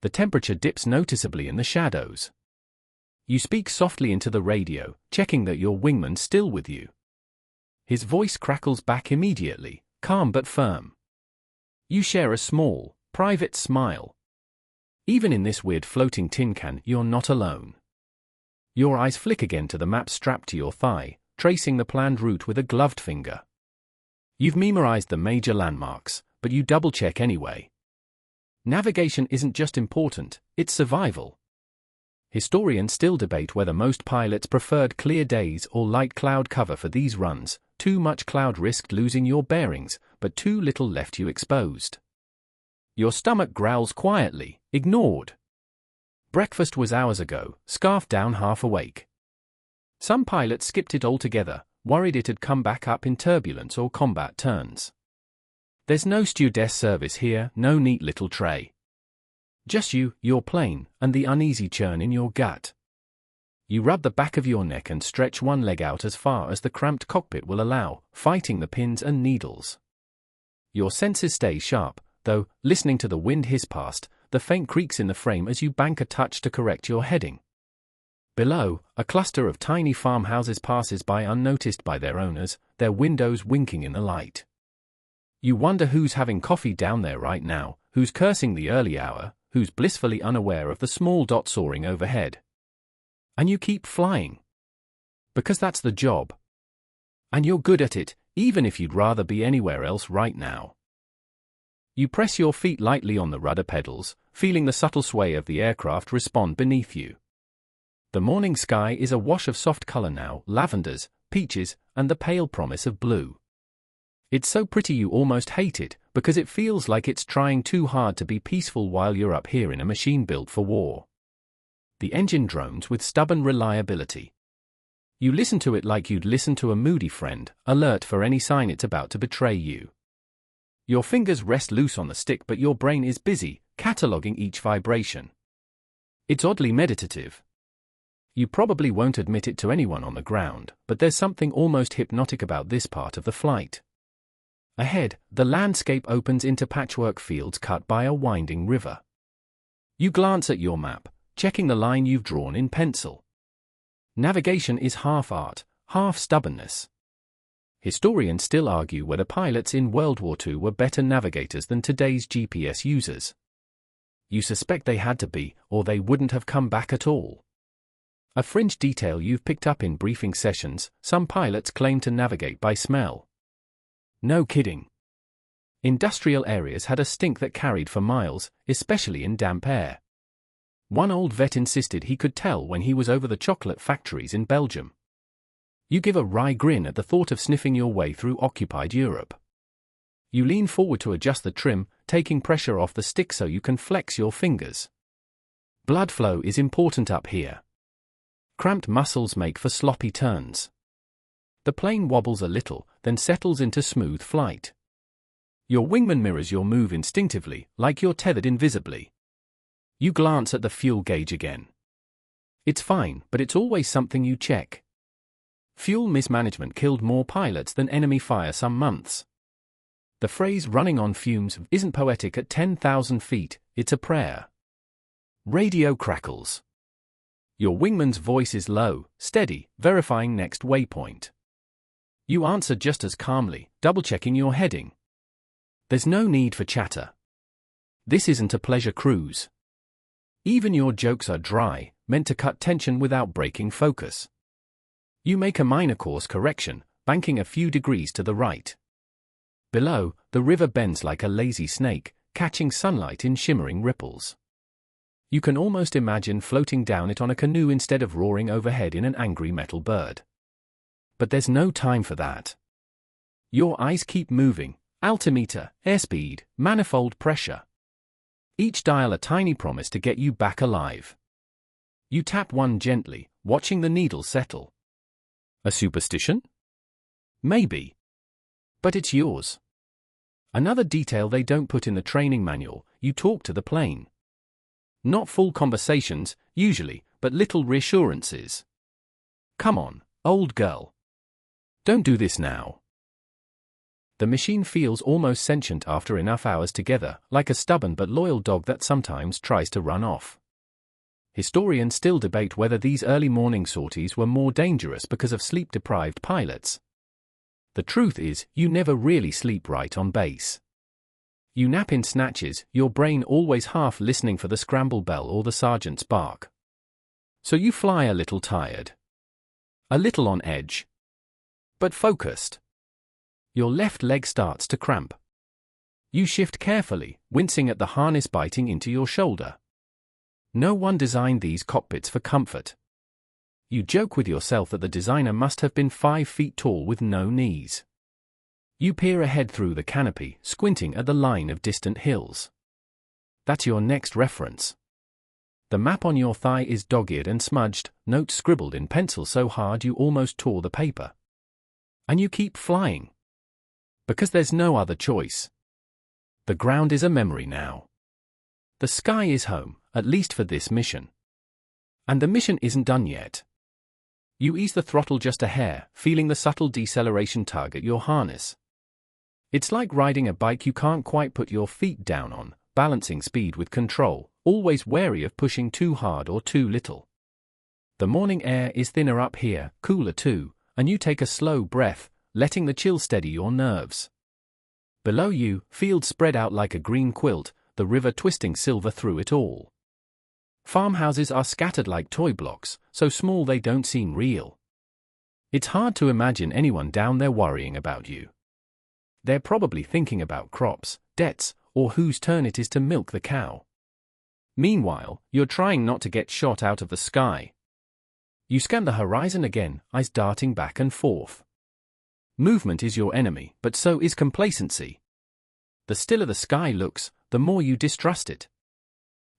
The temperature dips noticeably in the shadows. You speak softly into the radio, checking that your wingman's still with you. His voice crackles back immediately, calm but firm. You share a small, private smile. Even in this weird floating tin can, you're not alone. Your eyes flick again to the map strapped to your thigh, tracing the planned route with a gloved finger. You've memorized the major landmarks, but you double-check anyway. Navigation isn't just important, it's survival. Historians still debate whether most pilots preferred clear days or light cloud cover for these runs. Too much cloud risked losing your bearings, but too little left you exposed. Your stomach growls quietly, ignored. Breakfast was hours ago, scarfed down half awake. Some pilots skipped it altogether, worried it had come back up in turbulence or combat turns. There's no stewardess service here, no neat little tray. Just you, your plane, and the uneasy churn in your gut. You rub the back of your neck and stretch one leg out as far as the cramped cockpit will allow, fighting the pins and needles. Your senses stay sharp, though, listening to the wind hiss past, the faint creaks in the frame as you bank a touch to correct your heading. Below, a cluster of tiny farmhouses passes by unnoticed by their owners, their windows winking in the light. You wonder who's having coffee down there right now, who's cursing the early hour, who's blissfully unaware of the small dot soaring overhead. And you keep flying. Because that's the job. And you're good at it, even if you'd rather be anywhere else right now. You press your feet lightly on the rudder pedals, feeling the subtle sway of the aircraft respond beneath you. The morning sky is a wash of soft color now, lavenders, peaches, and the pale promise of blue. It's so pretty you almost hate it, because it feels like it's trying too hard to be peaceful while you're up here in a machine built for war. The engine drones with stubborn reliability. You listen to it like you'd listen to a moody friend, alert for any sign it's about to betray you. Your fingers rest loose on the stick, but your brain is busy, cataloging each vibration. It's oddly meditative. You probably won't admit it to anyone on the ground, but there's something almost hypnotic about this part of the flight. Ahead, the landscape opens into patchwork fields cut by a winding river. You glance at your map, checking the line you've drawn in pencil. Navigation is half art, half stubbornness. Historians still argue whether pilots in World War II were better navigators than today's GPS users. You suspect they had to be, or they wouldn't have come back at all. A fringe detail you've picked up in briefing sessions: some pilots claim to navigate by smell. No kidding. Industrial areas had a stink that carried for miles, especially in damp air. One old vet insisted he could tell when he was over the chocolate factories in Belgium. You give a wry grin at the thought of sniffing your way through occupied Europe. You lean forward to adjust the trim, taking pressure off the stick so you can flex your fingers. Blood flow is important up here. Cramped muscles make for sloppy turns. The plane wobbles a little, then settles into smooth flight. Your wingman mirrors your move instinctively, like you're tethered invisibly. You glance at the fuel gauge again. It's fine, but it's always something you check. Fuel mismanagement killed more pilots than enemy fire some months. The phrase "running on fumes" isn't poetic at 10,000 feet, it's a prayer. Radio crackles. Your wingman's voice is low, steady, verifying next waypoint. You answer just as calmly, double-checking your heading. There's no need for chatter. This isn't a pleasure cruise. Even your jokes are dry, meant to cut tension without breaking focus. You make a minor course correction, banking a few degrees to the right. Below, the river bends like a lazy snake, catching sunlight in shimmering ripples. You can almost imagine floating down it on a canoe instead of roaring overhead in an angry metal bird. But there's no time for that. Your eyes keep moving: altimeter, airspeed, manifold pressure. Each dial a tiny promise to get you back alive. You tap one gently, watching the needle settle. A superstition? Maybe. But it's yours. Another detail they don't put in the training manual: you talk to the plane. Not full conversations, usually, but little reassurances. Come on, old girl. Don't do this now. The machine feels almost sentient after enough hours together, like a stubborn but loyal dog that sometimes tries to run off. Historians still debate whether these early morning sorties were more dangerous because of sleep-deprived pilots. The truth is, you never really sleep right on base. You nap in snatches, your brain always half listening for the scramble bell or the sergeant's bark. So you fly a little tired. A little on edge. But focused. Your left leg starts to cramp. You shift carefully, wincing at the harness biting into your shoulder. No one designed these cockpits for comfort. You joke with yourself that the designer must have been 5 feet tall with no knees. You peer ahead through the canopy, squinting at the line of distant hills. That's your next reference. The map on your thigh is dog-eared and smudged, notes scribbled in pencil so hard you almost tore the paper. And you keep flying. Because there's no other choice. The ground is a memory now. The sky is home, at least for this mission. And the mission isn't done yet. You ease the throttle just a hair, feeling the subtle deceleration tug at your harness. It's like riding a bike you can't quite put your feet down on, balancing speed with control, always wary of pushing too hard or too little. The morning air is thinner up here, cooler too, and you take a slow breath, letting the chill steady your nerves. Below you, fields spread out like a green quilt, the river twisting silver through it all. Farmhouses are scattered like toy blocks, so small they don't seem real. It's hard to imagine anyone down there worrying about you. They're probably thinking about crops, debts, or whose turn it is to milk the cow. Meanwhile, you're trying not to get shot out of the sky. You scan the horizon again, eyes darting back and forth. Movement is your enemy, but so is complacency. The stiller the sky looks, the more you distrust it.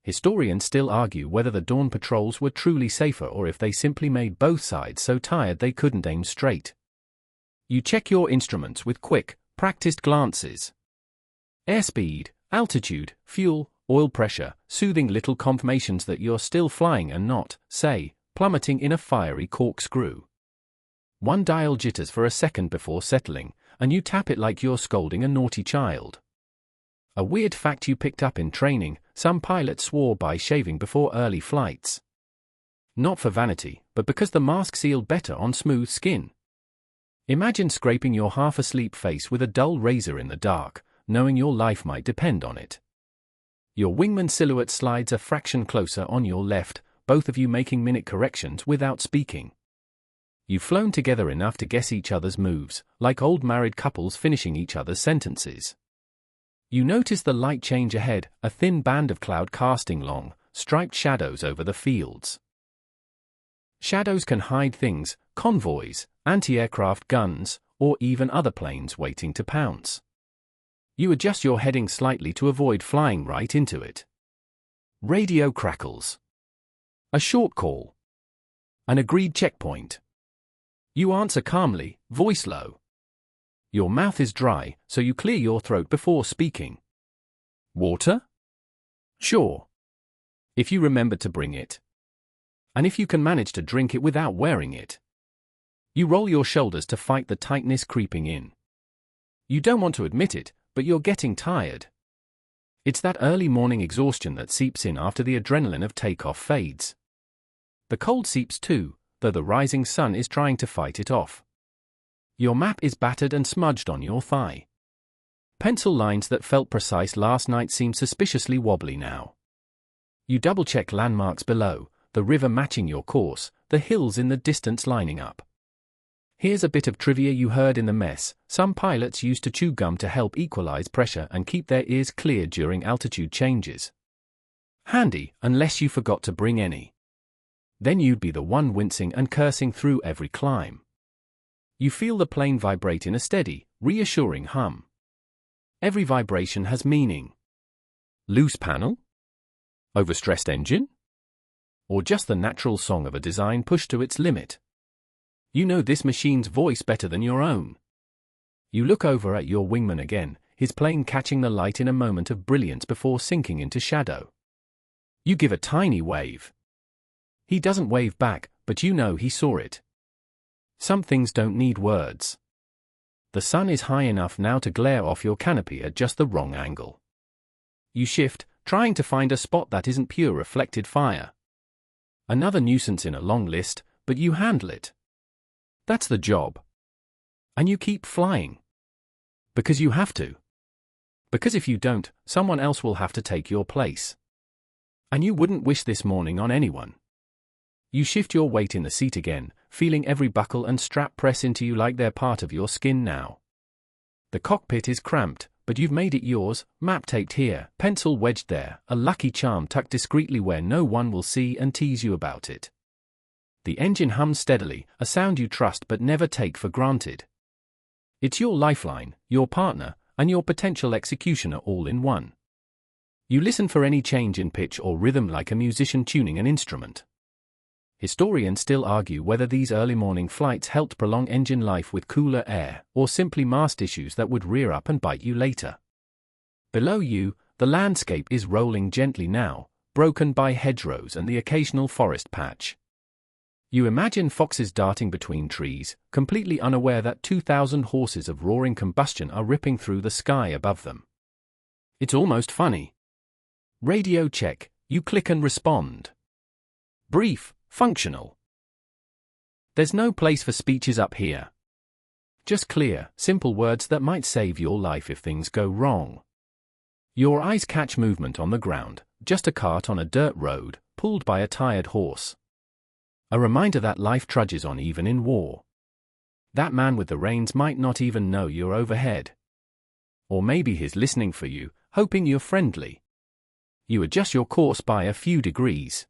Historians still argue whether the dawn patrols were truly safer or if they simply made both sides so tired they couldn't aim straight. You check your instruments with quick, practiced glances. Airspeed, altitude, fuel, oil pressure, soothing little confirmations that you're still flying and not, say, plummeting in a fiery corkscrew. One dial jitters for a second before settling, and you tap it like you're scolding a naughty child. A weird fact you picked up in training: some pilots swore by shaving before early flights. Not for vanity, but because the mask sealed better on smooth skin. Imagine scraping your half-asleep face with a dull razor in the dark, knowing your life might depend on it. Your wingman silhouette slides a fraction closer on your left, both of you making minute corrections without speaking. You've flown together enough to guess each other's moves, like old married couples finishing each other's sentences. You notice the light change ahead, a thin band of cloud casting long, striped shadows over the fields. Shadows can hide things: convoys, anti-aircraft guns, or even other planes waiting to pounce. You adjust your heading slightly to avoid flying right into it. Radio crackles. A short call. An agreed checkpoint. You answer calmly, voice low. Your mouth is dry, so you clear your throat before speaking. Water? Sure. If you remember to bring it. And if you can manage to drink it without wearing it. You roll your shoulders to fight the tightness creeping in. You don't want to admit it, but you're getting tired. It's that early morning exhaustion that seeps in after the adrenaline of takeoff fades. The cold seeps too, though the rising sun is trying to fight it off. Your map is battered and smudged on your thigh. Pencil lines that felt precise last night seem suspiciously wobbly now. You double-check landmarks below, the river matching your course, the hills in the distance lining up. Here's a bit of trivia you heard in the mess: some pilots used to chew gum to help equalize pressure and keep their ears clear during altitude changes. Handy, unless you forgot to bring any. Then you'd be the one wincing and cursing through every climb. You feel the plane vibrate in a steady, reassuring hum. Every vibration has meaning. Loose panel? Overstressed engine? Or just the natural song of a design pushed to its limit? You know this machine's voice better than your own. You look over at your wingman again, his plane catching the light in a moment of brilliance before sinking into shadow. You give a tiny wave. He doesn't wave back, but you know he saw it. Some things don't need words. The sun is high enough now to glare off your canopy at just the wrong angle. You shift, trying to find a spot that isn't pure reflected fire. Another nuisance in a long list, but you handle it. That's the job. And you keep flying. Because you have to. Because if you don't, someone else will have to take your place. And you wouldn't wish this morning on anyone. You shift your weight in the seat again, feeling every buckle and strap press into you like they're part of your skin now. The cockpit is cramped, but you've made it yours, map taped here, pencil wedged there, a lucky charm tucked discreetly where no one will see and tease you about it. The engine hums steadily, a sound you trust but never take for granted. It's your lifeline, your partner, and your potential executioner all in one. You listen for any change in pitch or rhythm like a musician tuning an instrument. Historians still argue whether these early morning flights helped prolong engine life with cooler air, or simply masked issues that would rear up and bite you later. Below you, the landscape is rolling gently now, broken by hedgerows and the occasional forest patch. You imagine foxes darting between trees, completely unaware that 2,000 horses of roaring combustion are ripping through the sky above them. It's almost funny. Radio check, you click and respond. Brief, functional. There's no place for speeches up here. Just clear, simple words that might save your life if things go wrong. Your eyes catch movement on the ground, just a cart on a dirt road, pulled by a tired horse. A reminder that life trudges on even in war. That man with the reins might not even know you're overhead. Or maybe he's listening for you, hoping you're friendly. You adjust your course by a few degrees.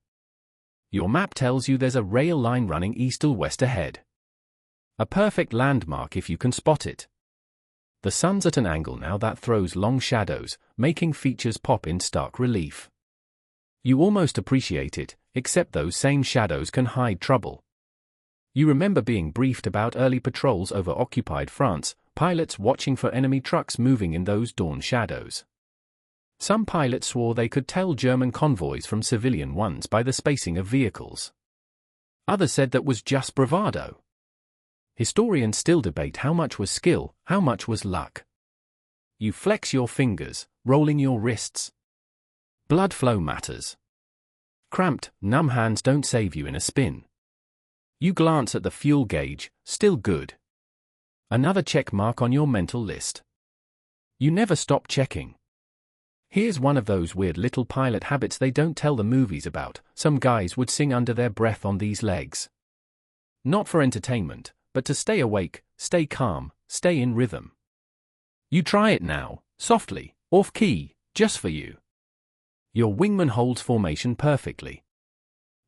Your map tells you there's a rail line running east or west ahead. A perfect landmark if you can spot it. The sun's at an angle now that throws long shadows, making features pop in stark relief. You almost appreciate it, except those same shadows can hide trouble. You remember being briefed about early patrols over occupied France, pilots watching for enemy trucks moving in those dawn shadows. Some pilots swore they could tell German convoys from civilian ones by the spacing of vehicles. Others said that was just bravado. Historians still debate how much was skill, how much was luck. You flex your fingers, rolling your wrists. Blood flow matters. Cramped, numb hands don't save you in a spin. You glance at the fuel gauge, still good. Another check mark on your mental list. You never stop checking. Here's one of those weird little pilot habits they don't tell the movies about. Some guys would sing under their breath on these legs. Not for entertainment, but to stay awake, stay calm, stay in rhythm. You try it now, softly, off key, just for you. Your wingman holds formation perfectly.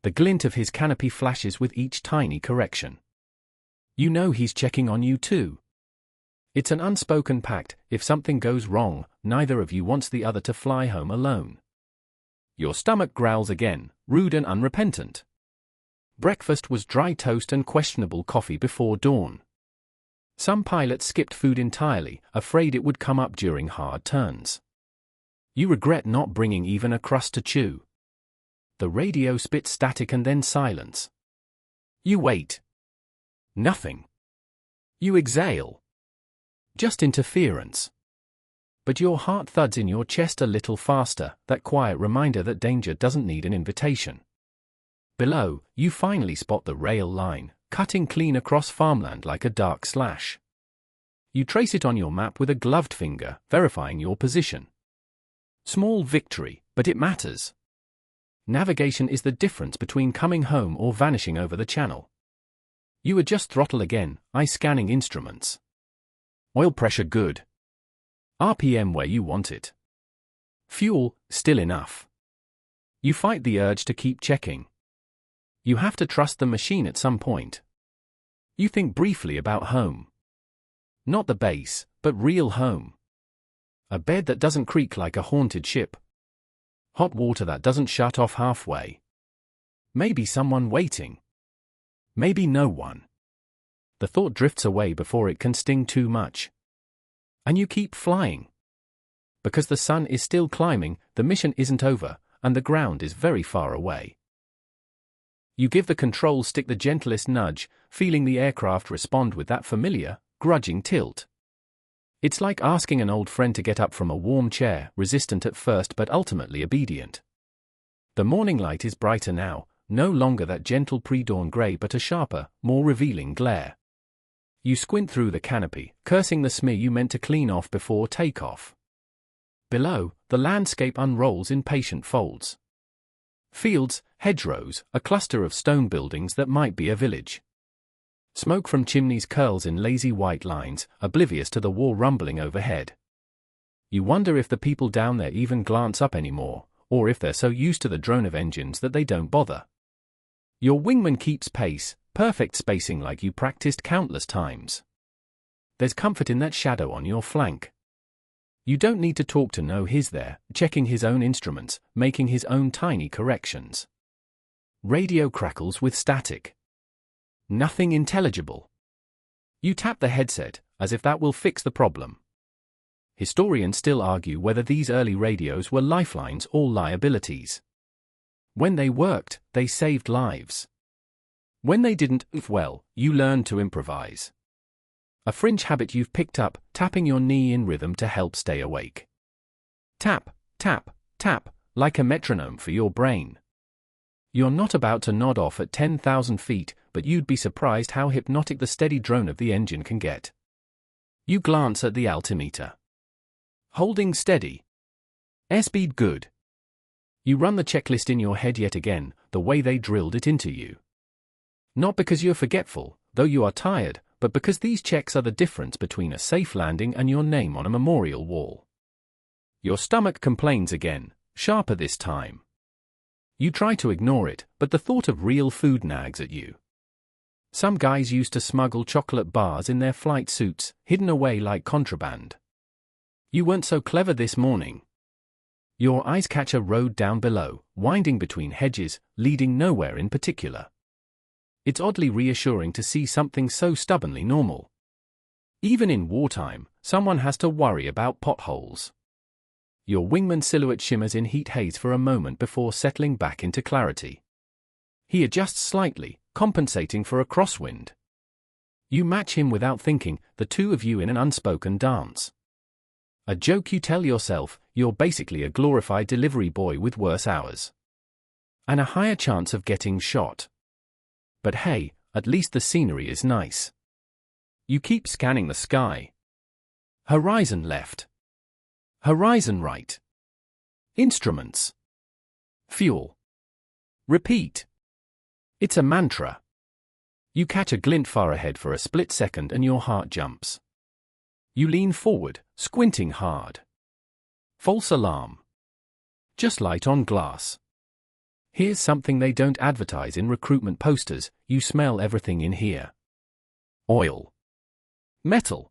The glint of his canopy flashes with each tiny correction. You know he's checking on you too. It's an unspoken pact: if something goes wrong, neither of you wants the other to fly home alone. Your stomach growls again, rude and unrepentant. Breakfast was dry toast and questionable coffee before dawn. Some pilots skipped food entirely, afraid it would come up during hard turns. You regret not bringing even a crust to chew. The radio spits static and then silence. You wait. Nothing. You exhale. Just interference. But your heart thuds in your chest a little faster, that quiet reminder that danger doesn't need an invitation. Below, you finally spot the rail line, cutting clean across farmland like a dark slash. You trace it on your map with a gloved finger, verifying your position. Small victory, but it matters. Navigation is the difference between coming home or vanishing over the channel. You adjust throttle again, eye-scanning instruments. Oil pressure good. RPM where you want it. Fuel, still enough. You fight the urge to keep checking. You have to trust the machine at some point. You think briefly about home. Not the base, but real home. A bed that doesn't creak like a haunted ship. Hot water that doesn't shut off halfway. Maybe someone waiting. Maybe no one. The thought drifts away before it can sting too much. And you keep flying. Because the sun is still climbing, the mission isn't over, and the ground is very far away. You give the control stick the gentlest nudge, feeling the aircraft respond with that familiar, grudging tilt. It's like asking an old friend to get up from a warm chair, resistant at first but ultimately obedient. The morning light is brighter now, no longer that gentle pre-dawn grey but a sharper, more revealing glare. You squint through the canopy, cursing the smear you meant to clean off before takeoff. Below, the landscape unrolls in patient folds. Fields, hedgerows, a cluster of stone buildings that might be a village. Smoke from chimneys curls in lazy white lines, oblivious to the war rumbling overhead. You wonder if the people down there even glance up anymore, or if they're so used to the drone of engines that they don't bother. Your wingman keeps pace, perfect spacing like you practiced countless times. There's comfort in that shadow on your flank. You don't need to talk to know he's there, checking his own instruments, making his own tiny corrections. Radio crackles with static. Nothing intelligible. You tap the headset, as if that will fix the problem. Historians still argue whether these early radios were lifelines or liabilities. When they worked, they saved lives. When they didn't, well, you learned to improvise. A fringe habit you've picked up, tapping your knee in rhythm to help stay awake. Tap, tap, tap, like a metronome for your brain. You're not about to nod off at 10,000 feet, but you'd be surprised how hypnotic the steady drone of the engine can get. You glance at the altimeter. Holding steady. Airspeed good. You run the checklist in your head yet again, the way they drilled it into you. Not because you're forgetful, though you are tired, but because these checks are the difference between a safe landing and your name on a memorial wall. Your stomach complains again, sharper this time. You try to ignore it, but the thought of real food nags at you. Some guys used to smuggle chocolate bars in their flight suits, hidden away like contraband. You weren't so clever this morning. Your eyes catch a road down below, winding between hedges, leading nowhere in particular. It's oddly reassuring to see something so stubbornly normal. Even in wartime, someone has to worry about potholes. Your wingman silhouette shimmers in heat haze for a moment before settling back into clarity. He adjusts slightly, compensating for a crosswind. You match him without thinking, the two of you in an unspoken dance. A joke you tell yourself, you're basically a glorified delivery boy with worse hours. And a higher chance of getting shot. But hey, at least the scenery is nice. You keep scanning the sky. Horizon left. Horizon right. Instruments. Fuel. Repeat. It's a mantra. You catch a glint far ahead for a split second and your heart jumps. You lean forward, squinting hard. False alarm. Just light on glass. Here's something they don't advertise in recruitment posters: you smell everything in here. Oil. Metal.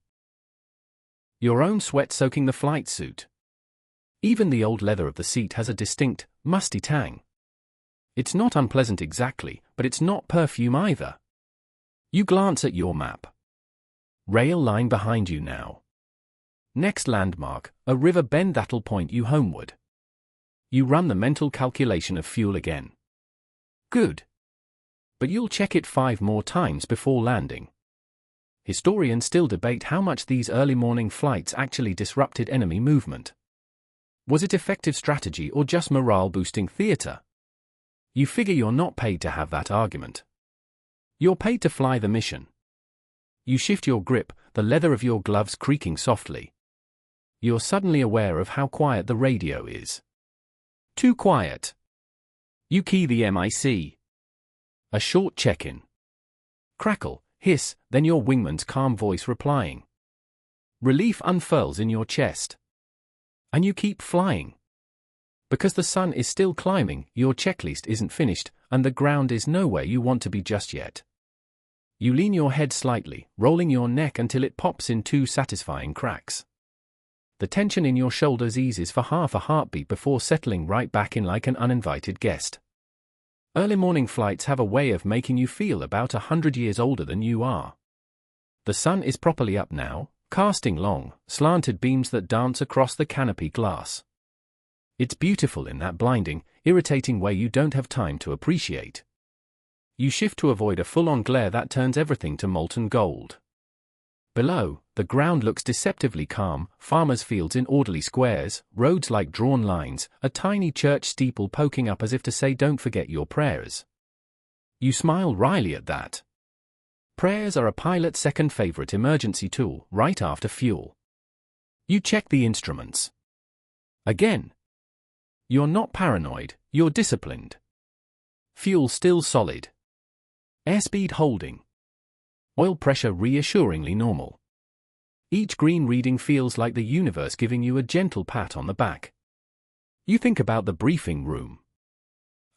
Your own sweat soaking the flight suit. Even the old leather of the seat has a distinct, musty tang. It's not unpleasant exactly, but it's not perfume either. You glance at your map. Rail line behind you now. Next landmark, a river bend that'll point you homeward. You run the mental calculation of fuel again. Good. But you'll check it 5 more times before landing. Historians still debate how much these early morning flights actually disrupted enemy movement. Was it effective strategy or just morale-boosting theater? You figure you're not paid to have that argument. You're paid to fly the mission. You shift your grip, the leather of your gloves creaking softly. You're suddenly aware of how quiet the radio is. Too quiet. You key the MIC. A short check-in. Crackle, hiss, then your wingman's calm voice replying. Relief unfurls in your chest. And you keep flying. Because the sun is still climbing, your checklist isn't finished, and the ground is nowhere you want to be just yet. You lean your head slightly, rolling your neck until it pops in 2 satisfying cracks. The tension in your shoulders eases for half a heartbeat before settling right back in like an uninvited guest. Early morning flights have a way of making you feel about 100 years older than you are. The sun is properly up now, casting long, slanted beams that dance across the canopy glass. It's beautiful in that blinding, irritating way you don't have time to appreciate. You shift to avoid a full-on glare that turns everything to molten gold. Below, the ground looks deceptively calm, farmers' fields in orderly squares, roads like drawn lines, a tiny church steeple poking up as if to say don't forget your prayers. You smile wryly at that. Prayers are a pilot's second favorite emergency tool, right after fuel. You check the instruments. Again. You're not paranoid, you're disciplined. Fuel still solid. Airspeed holding. Oil pressure reassuringly normal. Each green reading feels like the universe giving you a gentle pat on the back. You think about the briefing room.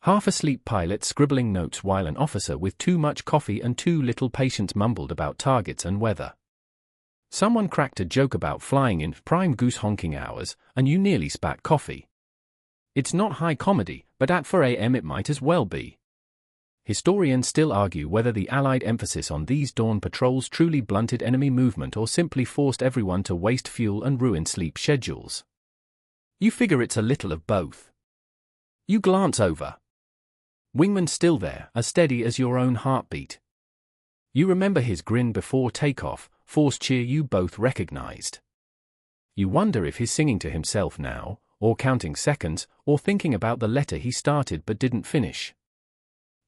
Half-asleep pilots scribbling notes while an officer with too much coffee and too little patience mumbled about targets and weather. Someone cracked a joke about flying in prime goose honking hours, and you nearly spat coffee. It's not high comedy, but at 4 a.m. it might as well be. Historians still argue whether the Allied emphasis on these dawn patrols truly blunted enemy movement or simply forced everyone to waste fuel and ruin sleep schedules. You figure it's a little of both. You glance over. Wingman's still there, as steady as your own heartbeat. You remember his grin before takeoff, forced cheer you both recognized. You wonder if he's singing to himself now, or counting seconds, or thinking about the letter he started but didn't finish.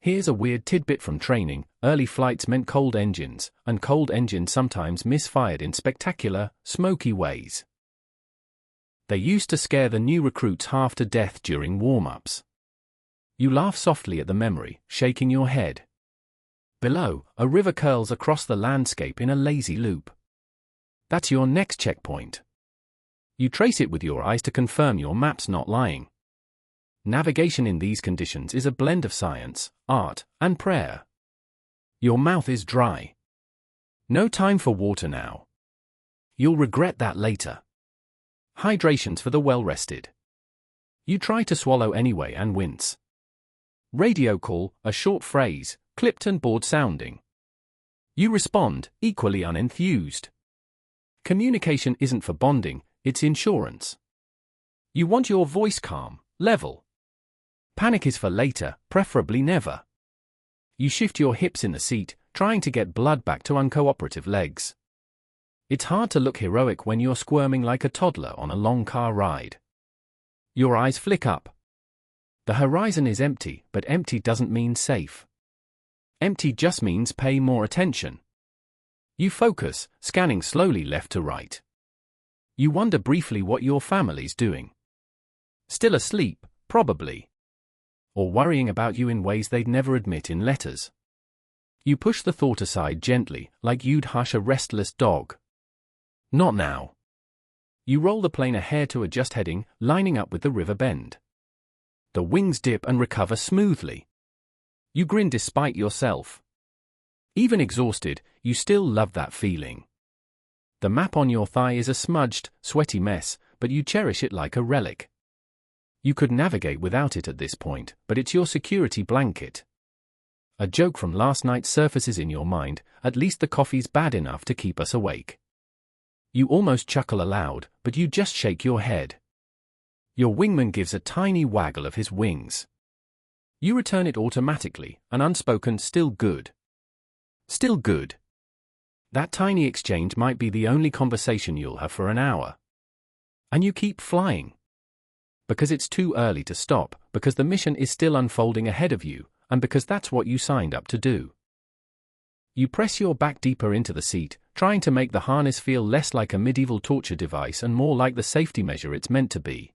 Here's a weird tidbit from training: early flights meant cold engines, and cold engines sometimes misfired in spectacular, smoky ways. They used to scare the new recruits half to death during warm-ups. You laugh softly at the memory, shaking your head. Below, a river curls across the landscape in a lazy loop. That's your next checkpoint. You trace it with your eyes to confirm your map's not lying. Navigation in these conditions is a blend of science, art, and prayer. Your mouth is dry. No time for water now. You'll regret that later. Hydration's for the well-rested. You try to swallow anyway and wince. Radio call, a short phrase, clipped and bored-sounding. You respond, equally unenthused. Communication isn't for bonding, it's insurance. You want your voice calm, level. Panic is for later, preferably never. You shift your hips in the seat, trying to get blood back to uncooperative legs. It's hard to look heroic when you're squirming like a toddler on a long car ride. Your eyes flick up. The horizon is empty, but empty doesn't mean safe. Empty just means pay more attention. You focus, scanning slowly left to right. You wonder briefly what your family's doing. Still asleep, probably. Or worrying about you in ways they'd never admit in letters. You push the thought aside gently, like you'd hush a restless dog. Not now. You roll the plane a hair to adjust heading, lining up with the river bend. The wings dip and recover smoothly. You grin despite yourself. Even exhausted, you still love that feeling. The map on your thigh is a smudged, sweaty mess, but you cherish it like a relic. You could navigate without it at this point, but it's your security blanket. A joke from last night surfaces in your mind, at least the coffee's bad enough to keep us awake. You almost chuckle aloud, but you just shake your head. Your wingman gives a tiny waggle of his wings. You return it automatically, an unspoken still good. Still good. That tiny exchange might be the only conversation you'll have for an hour. And you keep flying. Because it's too early to stop, because the mission is still unfolding ahead of you, and because that's what you signed up to do. You press your back deeper into the seat, trying to make the harness feel less like a medieval torture device and more like the safety measure it's meant to be.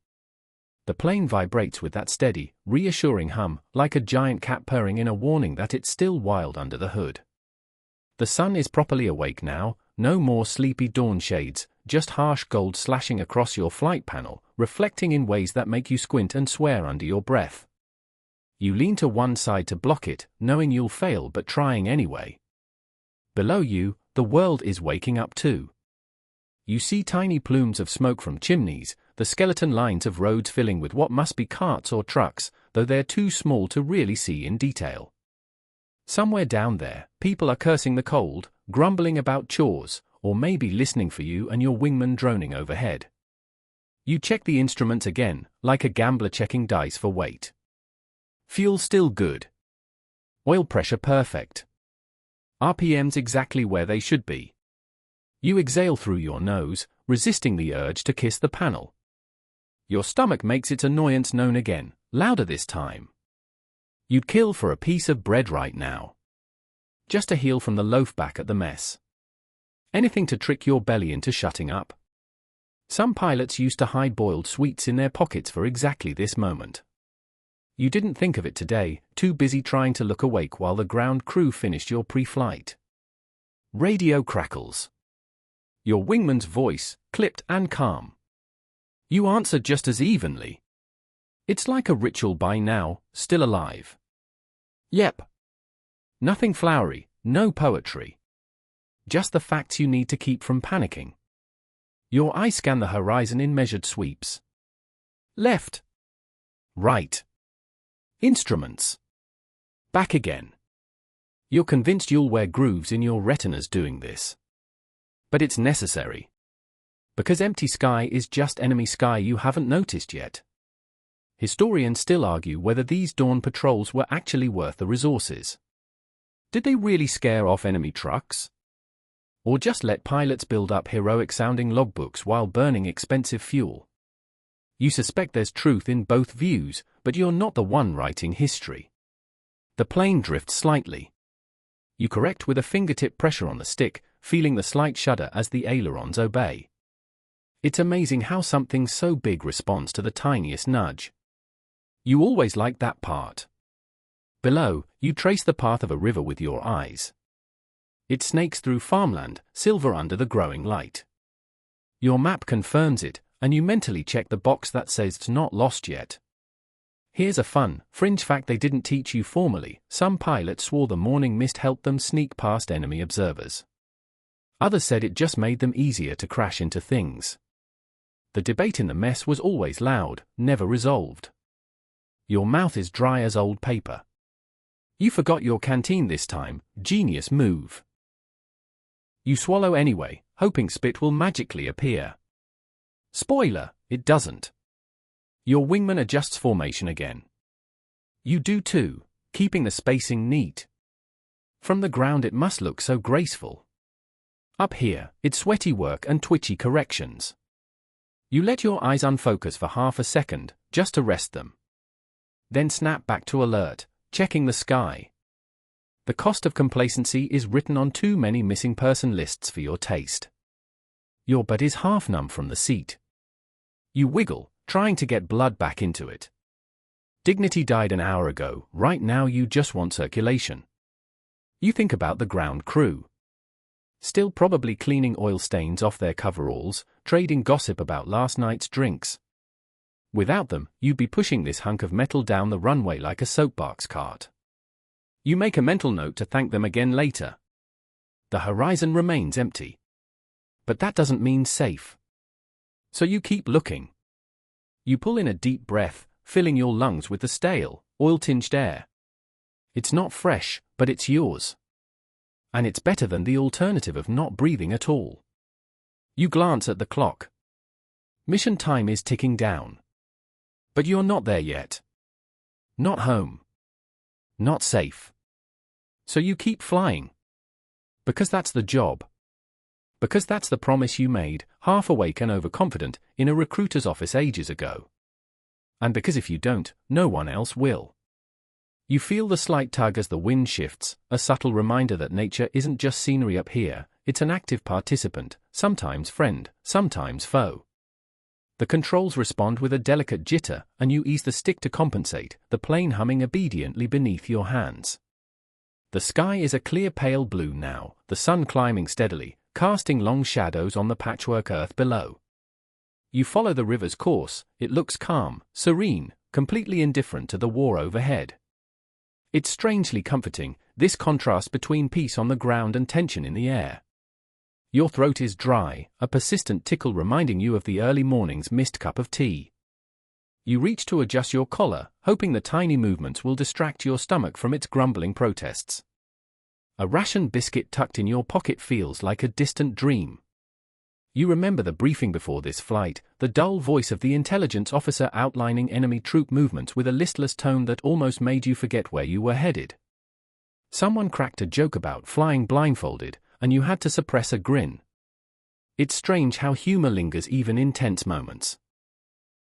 The plane vibrates with that steady, reassuring hum, like a giant cat purring in a warning that it's still wild under the hood. The sun is properly awake now, no more sleepy dawn shades, just harsh gold slashing across your flight panel, reflecting in ways that make you squint and swear under your breath. You lean to one side to block it, knowing you'll fail but trying anyway. Below you, the world is waking up too. You see tiny plumes of smoke from chimneys, the skeleton lines of roads filling with what must be carts or trucks, though they're too small to really see in detail. Somewhere down there, people are cursing the cold, grumbling about chores, or maybe listening for you and your wingman droning overhead. You check the instruments again, like a gambler checking dice for weight. Fuel still good. Oil pressure perfect. RPMs exactly where they should be. You exhale through your nose, resisting the urge to kiss the panel. Your stomach makes its annoyance known again, louder this time. You'd kill for a piece of bread right now. Just a heel from the loaf back at the mess. Anything to trick your belly into shutting up. Some pilots used to hide boiled sweets in their pockets for exactly this moment. You didn't think of it today, too busy trying to look awake while the ground crew finished your pre-flight. Radio crackles. Your wingman's voice, clipped and calm. You answer just as evenly. It's like a ritual by now, still alive. Yep. Nothing flowery, no poetry. Just the facts you need to keep from panicking. Your eyes scan the horizon in measured sweeps. Left. Right. Instruments. Back again. You're convinced you'll wear grooves in your retinas doing this. But it's necessary. Because empty sky is just enemy sky you haven't noticed yet. Historians still argue whether these dawn patrols were actually worth the resources. Did they really scare off enemy trucks? Or just let pilots build up heroic-sounding logbooks while burning expensive fuel? You suspect there's truth in both views, but you're not the one writing history. The plane drifts slightly. You correct with a fingertip pressure on the stick, feeling the slight shudder as the ailerons obey. It's amazing how something so big responds to the tiniest nudge. You always like that part. Below, you trace the path of a river with your eyes. It snakes through farmland, silver under the growing light. Your map confirms it, and you mentally check the box that says it's not lost yet. Here's a fun, fringe fact they didn't teach you formally. Some pilots swore the morning mist helped them sneak past enemy observers. Others said it just made them easier to crash into things. The debate in the mess was always loud, never resolved. Your mouth is dry as old paper. You forgot your canteen this time, genius move. You swallow anyway, hoping spit will magically appear. Spoiler, it doesn't. Your wingman adjusts formation again. You do too, keeping the spacing neat. From the ground it must look so graceful. Up here, it's sweaty work and twitchy corrections. You let your eyes unfocus for half a second, just to rest them. Then snap back to alert, checking the sky. The cost of complacency is written on too many missing person lists for your taste. Your butt is half numb from the seat. You wiggle, trying to get blood back into it. Dignity died an hour ago, right now you just want circulation. You think about the ground crew. Still probably cleaning oil stains off their coveralls, trading gossip about last night's drinks. Without them, you'd be pushing this hunk of metal down the runway like a soapbox cart. You make a mental note to thank them again later. The horizon remains empty. But that doesn't mean safe. So you keep looking. You pull in a deep breath, filling your lungs with the stale, oil-tinged air. It's not fresh, but it's yours. And it's better than the alternative of not breathing at all. You glance at the clock. Mission time is ticking down. But you're not there yet. Not home. Not safe. So you keep flying. Because that's the job. Because that's the promise you made, half awake and overconfident, in a recruiter's office ages ago. And because if you don't, no one else will. You feel the slight tug as the wind shifts, a subtle reminder that nature isn't just scenery up here, it's an active participant, sometimes friend, sometimes foe. The controls respond with a delicate jitter, and you ease the stick to compensate, the plane humming obediently beneath your hands. The sky is a clear pale blue now, the sun climbing steadily, casting long shadows on the patchwork earth below. You follow the river's course, it looks calm, serene, completely indifferent to the war overhead. It's strangely comforting, this contrast between peace on the ground and tension in the air. Your throat is dry, a persistent tickle reminding you of the early morning's missed cup of tea. You reach to adjust your collar, hoping the tiny movements will distract your stomach from its grumbling protests. A ration biscuit tucked in your pocket feels like a distant dream. You remember the briefing before this flight, the dull voice of the intelligence officer outlining enemy troop movements with a listless tone that almost made you forget where you were headed. Someone cracked a joke about flying blindfolded, and you had to suppress a grin. It's strange how humor lingers even in tense moments.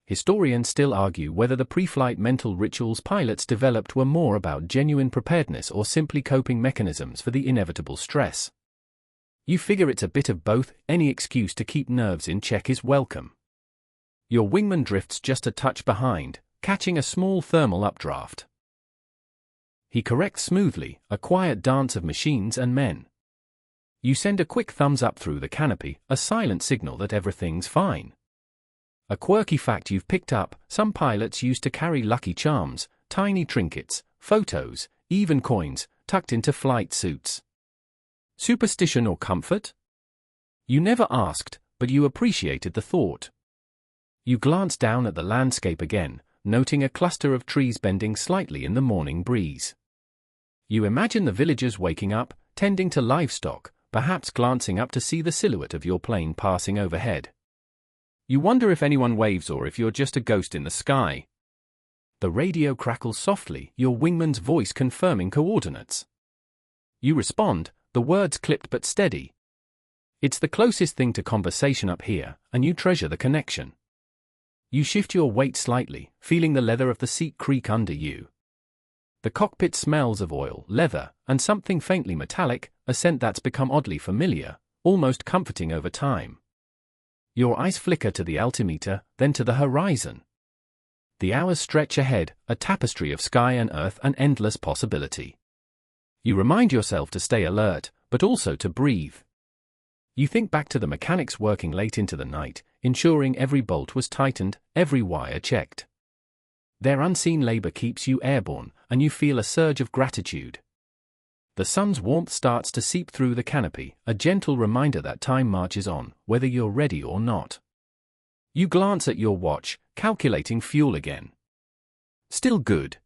Historians still argue whether the pre-flight mental rituals pilots developed were more about genuine preparedness or simply coping mechanisms for the inevitable stress. You figure it's a bit of both, any excuse to keep nerves in check is welcome. Your wingman drifts just a touch behind, catching a small thermal updraft. He corrects smoothly, a quiet dance of machines and men. You send a quick thumbs up through the canopy, a silent signal that everything's fine. A quirky fact you've picked up, some pilots used to carry lucky charms, tiny trinkets, photos, even coins, tucked into flight suits. Superstition or comfort? You never asked, but you appreciated the thought. You glance down at the landscape again, noting a cluster of trees bending slightly in the morning breeze. You imagine the villagers waking up, tending to livestock, perhaps glancing up to see the silhouette of your plane passing overhead. You wonder if anyone waves or if you're just a ghost in the sky. The radio crackles softly, your wingman's voice confirming coordinates. You respond, the words clipped but steady. It's the closest thing to conversation up here, and you treasure the connection. You shift your weight slightly, feeling the leather of the seat creak under you. The cockpit smells of oil, leather, and something faintly metallic, a scent that's become oddly familiar, almost comforting over time. Your eyes flicker to the altimeter, then to the horizon. The hours stretch ahead, a tapestry of sky and earth and endless possibility. You remind yourself to stay alert, but also to breathe. You think back to the mechanics working late into the night, ensuring every bolt was tightened, every wire checked. Their unseen labor keeps you airborne, and you feel a surge of gratitude. The sun's warmth starts to seep through the canopy, a gentle reminder that time marches on, whether you're ready or not. You glance at your watch, calculating fuel again. Still good.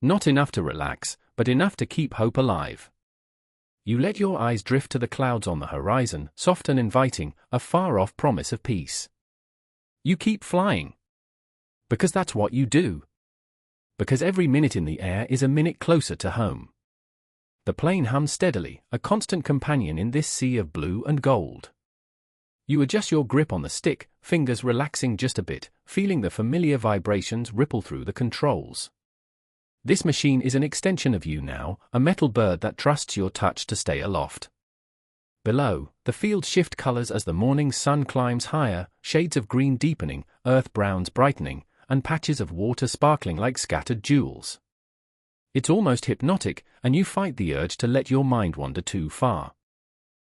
Not enough to relax, but enough to keep hope alive. You let your eyes drift to the clouds on the horizon, soft and inviting, a far-off promise of peace. You keep flying. Because that's what you do. Because every minute in the air is a minute closer to home. The plane hums steadily, a constant companion in this sea of blue and gold. You adjust your grip on the stick, fingers relaxing just a bit, feeling the familiar vibrations ripple through the controls. This machine is an extension of you now, a metal bird that trusts your touch to stay aloft. Below, the fields shift colors as the morning sun climbs higher, shades of green deepening, earth browns brightening, and patches of water sparkling like scattered jewels. It's almost hypnotic, and you fight the urge to let your mind wander too far.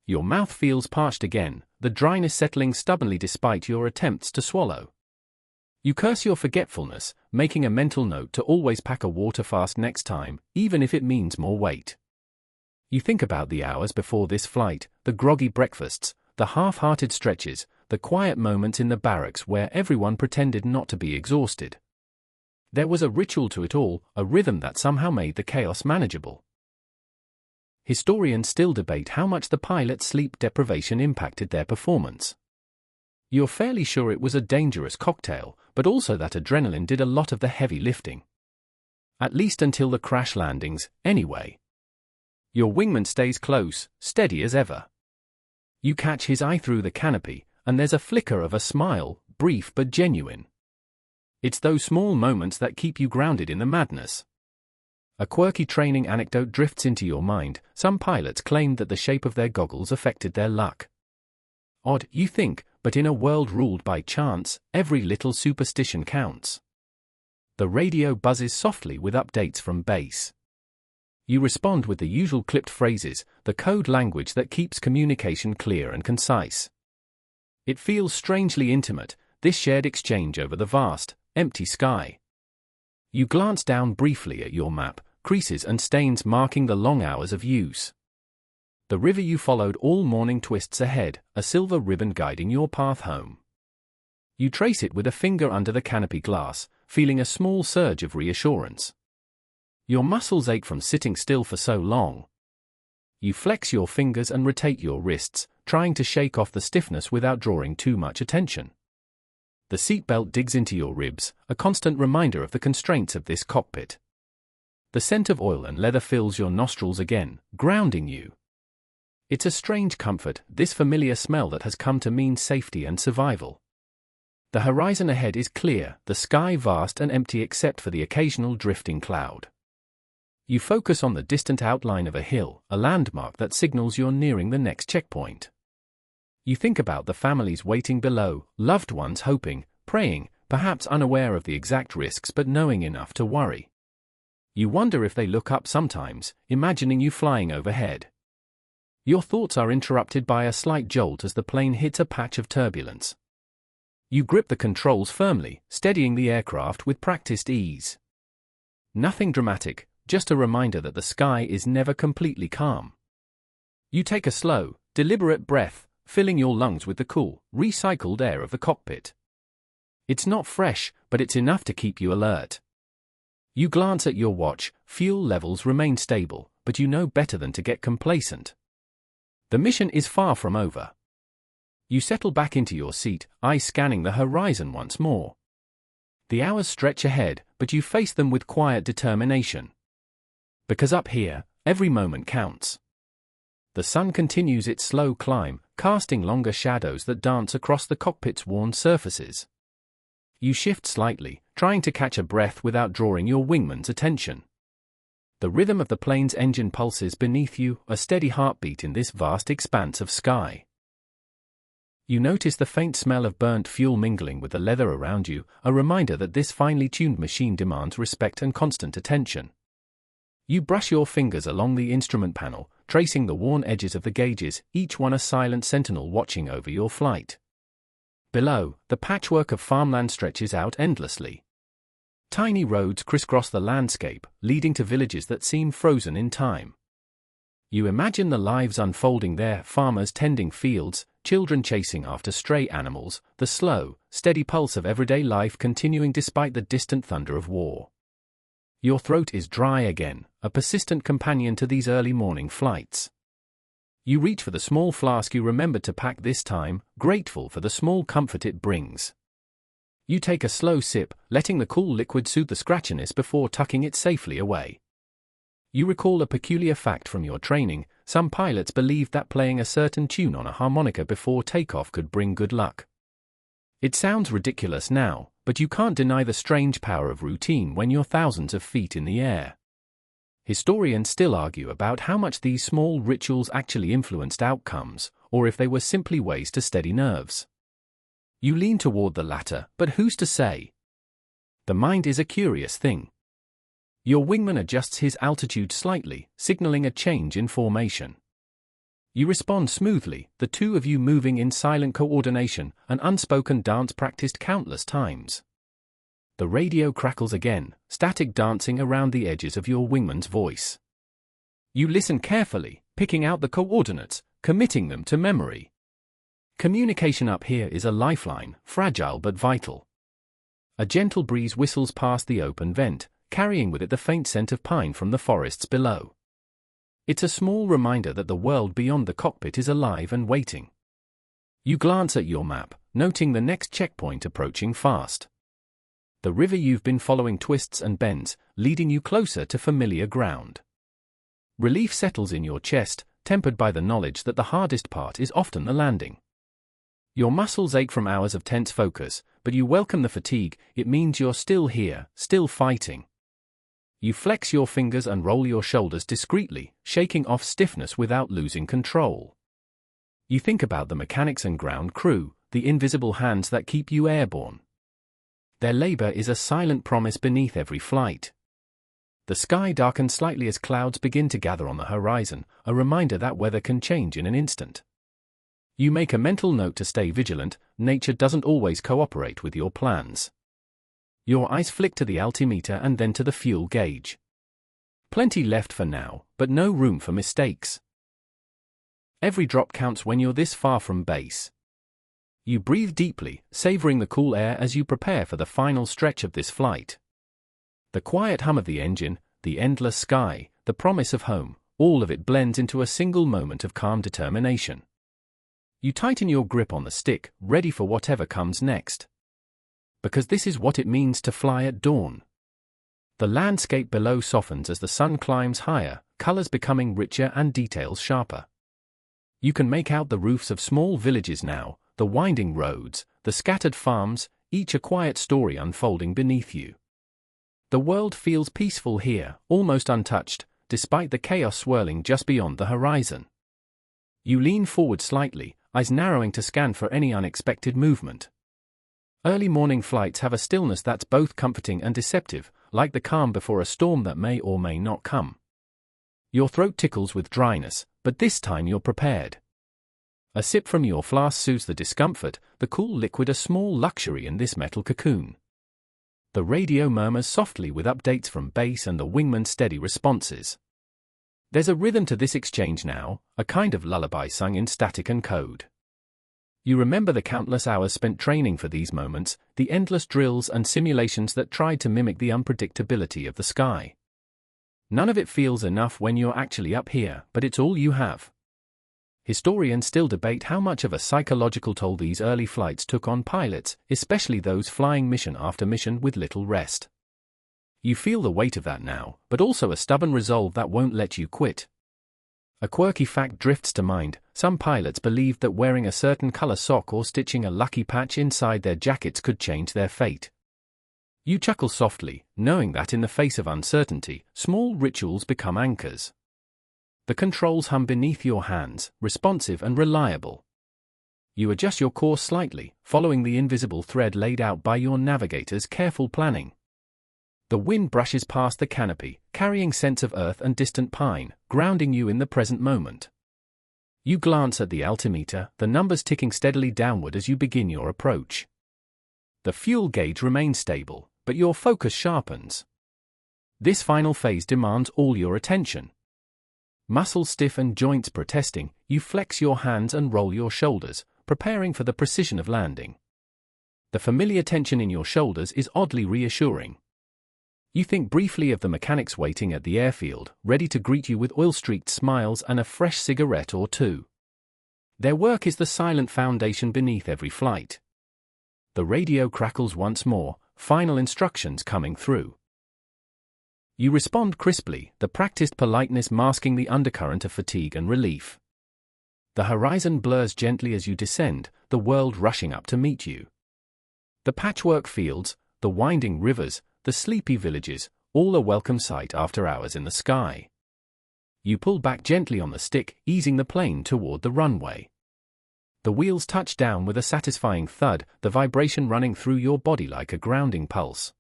Your mouth feels parched again, the dryness settling stubbornly despite your attempts to swallow. You curse your forgetfulness, making a mental note to always pack a water flask next time, even if it means more weight. You think about the hours before this flight, the groggy breakfasts, the half-hearted stretches, the quiet moments in the barracks where everyone pretended not to be exhausted. There was a ritual to it all, a rhythm that somehow made the chaos manageable. Historians still debate how much the pilot's sleep deprivation impacted their performance. You're fairly sure it was a dangerous cocktail, but also that adrenaline did a lot of the heavy lifting. At least until the crash landings, anyway. Your wingman stays close, steady as ever. You catch his eye through the canopy, and there's a flicker of a smile, brief but genuine. It's those small moments that keep you grounded in the madness. A quirky training anecdote drifts into your mind. Some pilots claimed that the shape of their goggles affected their luck. Odd, you think, but in a world ruled by chance, every little superstition counts. The radio buzzes softly with updates from base. You respond with the usual clipped phrases, the code language that keeps communication clear and concise. It feels strangely intimate, this shared exchange over the vast, empty sky. You glance down briefly at your map, creases and stains marking the long hours of use. The river you followed all morning twists ahead, a silver ribbon guiding your path home. You trace it with a finger under the canopy glass, feeling a small surge of reassurance. Your muscles ache from sitting still for so long. You flex your fingers and rotate your wrists, trying to shake off the stiffness without drawing too much attention. The seatbelt digs into your ribs, a constant reminder of the constraints of this cockpit. The scent of oil and leather fills your nostrils again, grounding you. It's a strange comfort, this familiar smell that has come to mean safety and survival. The horizon ahead is clear, the sky vast and empty except for the occasional drifting cloud. You focus on the distant outline of a hill, a landmark that signals you're nearing the next checkpoint. You think about the families waiting below, loved ones hoping, praying, perhaps unaware of the exact risks but knowing enough to worry. You wonder if they look up sometimes, imagining you flying overhead. Your thoughts are interrupted by a slight jolt as the plane hits a patch of turbulence. You grip the controls firmly, steadying the aircraft with practiced ease. Nothing dramatic, just a reminder that the sky is never completely calm. You take a slow, deliberate breath, filling your lungs with the cool, recycled air of the cockpit. It's not fresh, but it's enough to keep you alert. You glance at your watch, fuel levels remain stable, but you know better than to get complacent. The mission is far from over. You settle back into your seat, eyes scanning the horizon once more. The hours stretch ahead, but you face them with quiet determination. Because up here, every moment counts. The sun continues its slow climb, casting longer shadows that dance across the cockpit's worn surfaces. You shift slightly, trying to catch a breath without drawing your wingman's attention. The rhythm of the plane's engine pulses beneath you, a steady heartbeat in this vast expanse of sky. You notice the faint smell of burnt fuel mingling with the leather around you, a reminder that this finely tuned machine demands respect and constant attention. You brush your fingers along the instrument panel, tracing the worn edges of the gauges, each one a silent sentinel watching over your flight. Below, the patchwork of farmland stretches out endlessly. Tiny roads crisscross the landscape, leading to villages that seem frozen in time. You imagine the lives unfolding there, farmers tending fields, children chasing after stray animals, the slow, steady pulse of everyday life continuing despite the distant thunder of war. Your throat is dry again, a persistent companion to these early morning flights. You reach for the small flask you remembered to pack this time, grateful for the small comfort it brings. You take a slow sip, letting the cool liquid soothe the scratchiness before tucking it safely away. You recall a peculiar fact from your training: some pilots believed that playing a certain tune on a harmonica before takeoff could bring good luck. It sounds ridiculous now, but you can't deny the strange power of routine when you're thousands of feet in the air. Historians still argue about how much these small rituals actually influenced outcomes, or if they were simply ways to steady nerves. You lean toward the latter, but who's to say? The mind is a curious thing. Your wingman adjusts his altitude slightly, signaling a change in formation. You respond smoothly, the two of you moving in silent coordination, an unspoken dance practiced countless times. The radio crackles again, static dancing around the edges of your wingman's voice. You listen carefully, picking out the coordinates, committing them to memory. Communication up here is a lifeline, fragile but vital. A gentle breeze whistles past the open vent, carrying with it the faint scent of pine from the forests below. It's a small reminder that the world beyond the cockpit is alive and waiting. You glance at your map, noting the next checkpoint approaching fast. The river you've been following twists and bends, leading you closer to familiar ground. Relief settles in your chest, tempered by the knowledge that the hardest part is often the landing. Your muscles ache from hours of tense focus, but you welcome the fatigue. It means you're still here, still fighting. You flex your fingers and roll your shoulders discreetly, shaking off stiffness without losing control. You think about the mechanics and ground crew, the invisible hands that keep you airborne. Their labor is a silent promise beneath every flight. The sky darkens slightly as clouds begin to gather on the horizon, a reminder that weather can change in an instant. You make a mental note to stay vigilant. Nature doesn't always cooperate with your plans. Your eyes flick to the altimeter and then to the fuel gauge. Plenty left for now, but no room for mistakes. Every drop counts when you're this far from base. You breathe deeply, savoring the cool air as you prepare for the final stretch of this flight. The quiet hum of the engine, the endless sky, the promise of home, all of it blends into a single moment of calm determination. You tighten your grip on the stick, ready for whatever comes next. Because this is what it means to fly at dawn. The landscape below softens as the sun climbs higher, colors becoming richer and details sharper. You can make out the roofs of small villages now, the winding roads, the scattered farms, each a quiet story unfolding beneath you. The world feels peaceful here, almost untouched, despite the chaos swirling just beyond the horizon. You lean forward slightly, eyes narrowing to scan for any unexpected movement. Early morning flights have a stillness that's both comforting and deceptive, like the calm before a storm that may or may not come. Your throat tickles with dryness, but this time you're prepared. A sip from your flask soothes the discomfort, the cool liquid a small luxury in this metal cocoon. The radio murmurs softly with updates from base and the wingman's steady responses. There's a rhythm to this exchange now, a kind of lullaby sung in static and code. You remember the countless hours spent training for these moments, the endless drills and simulations that tried to mimic the unpredictability of the sky. None of it feels enough when you're actually up here, but it's all you have. Historians still debate how much of a psychological toll these early flights took on pilots, especially those flying mission after mission with little rest. You feel the weight of that now, but also a stubborn resolve that won't let you quit. A quirky fact drifts to mind: some pilots believed that wearing a certain color sock or stitching a lucky patch inside their jackets could change their fate. You chuckle softly, knowing that in the face of uncertainty, small rituals become anchors. The controls hum beneath your hands, responsive and reliable. You adjust your course slightly, following the invisible thread laid out by your navigator's careful planning. The wind brushes past the canopy, carrying scents of earth and distant pine, grounding you in the present moment. You glance at the altimeter, the numbers ticking steadily downward as you begin your approach. The fuel gauge remains stable, but your focus sharpens. This final phase demands all your attention. Muscles stiff and joints protesting, you flex your hands and roll your shoulders, preparing for the precision of landing. The familiar tension in your shoulders is oddly reassuring. You think briefly of the mechanics waiting at the airfield, ready to greet you with oil-streaked smiles and a fresh cigarette or two. Their work is the silent foundation beneath every flight. The radio crackles once more, final instructions coming through. You respond crisply, the practiced politeness masking the undercurrent of fatigue and relief. The horizon blurs gently as you descend, the world rushing up to meet you. The patchwork fields, the winding rivers, the sleepy villages, all a welcome sight after hours in the sky. You pull back gently on the stick, easing the plane toward the runway. The wheels touch down with a satisfying thud, the vibration running through your body like a grounding pulse.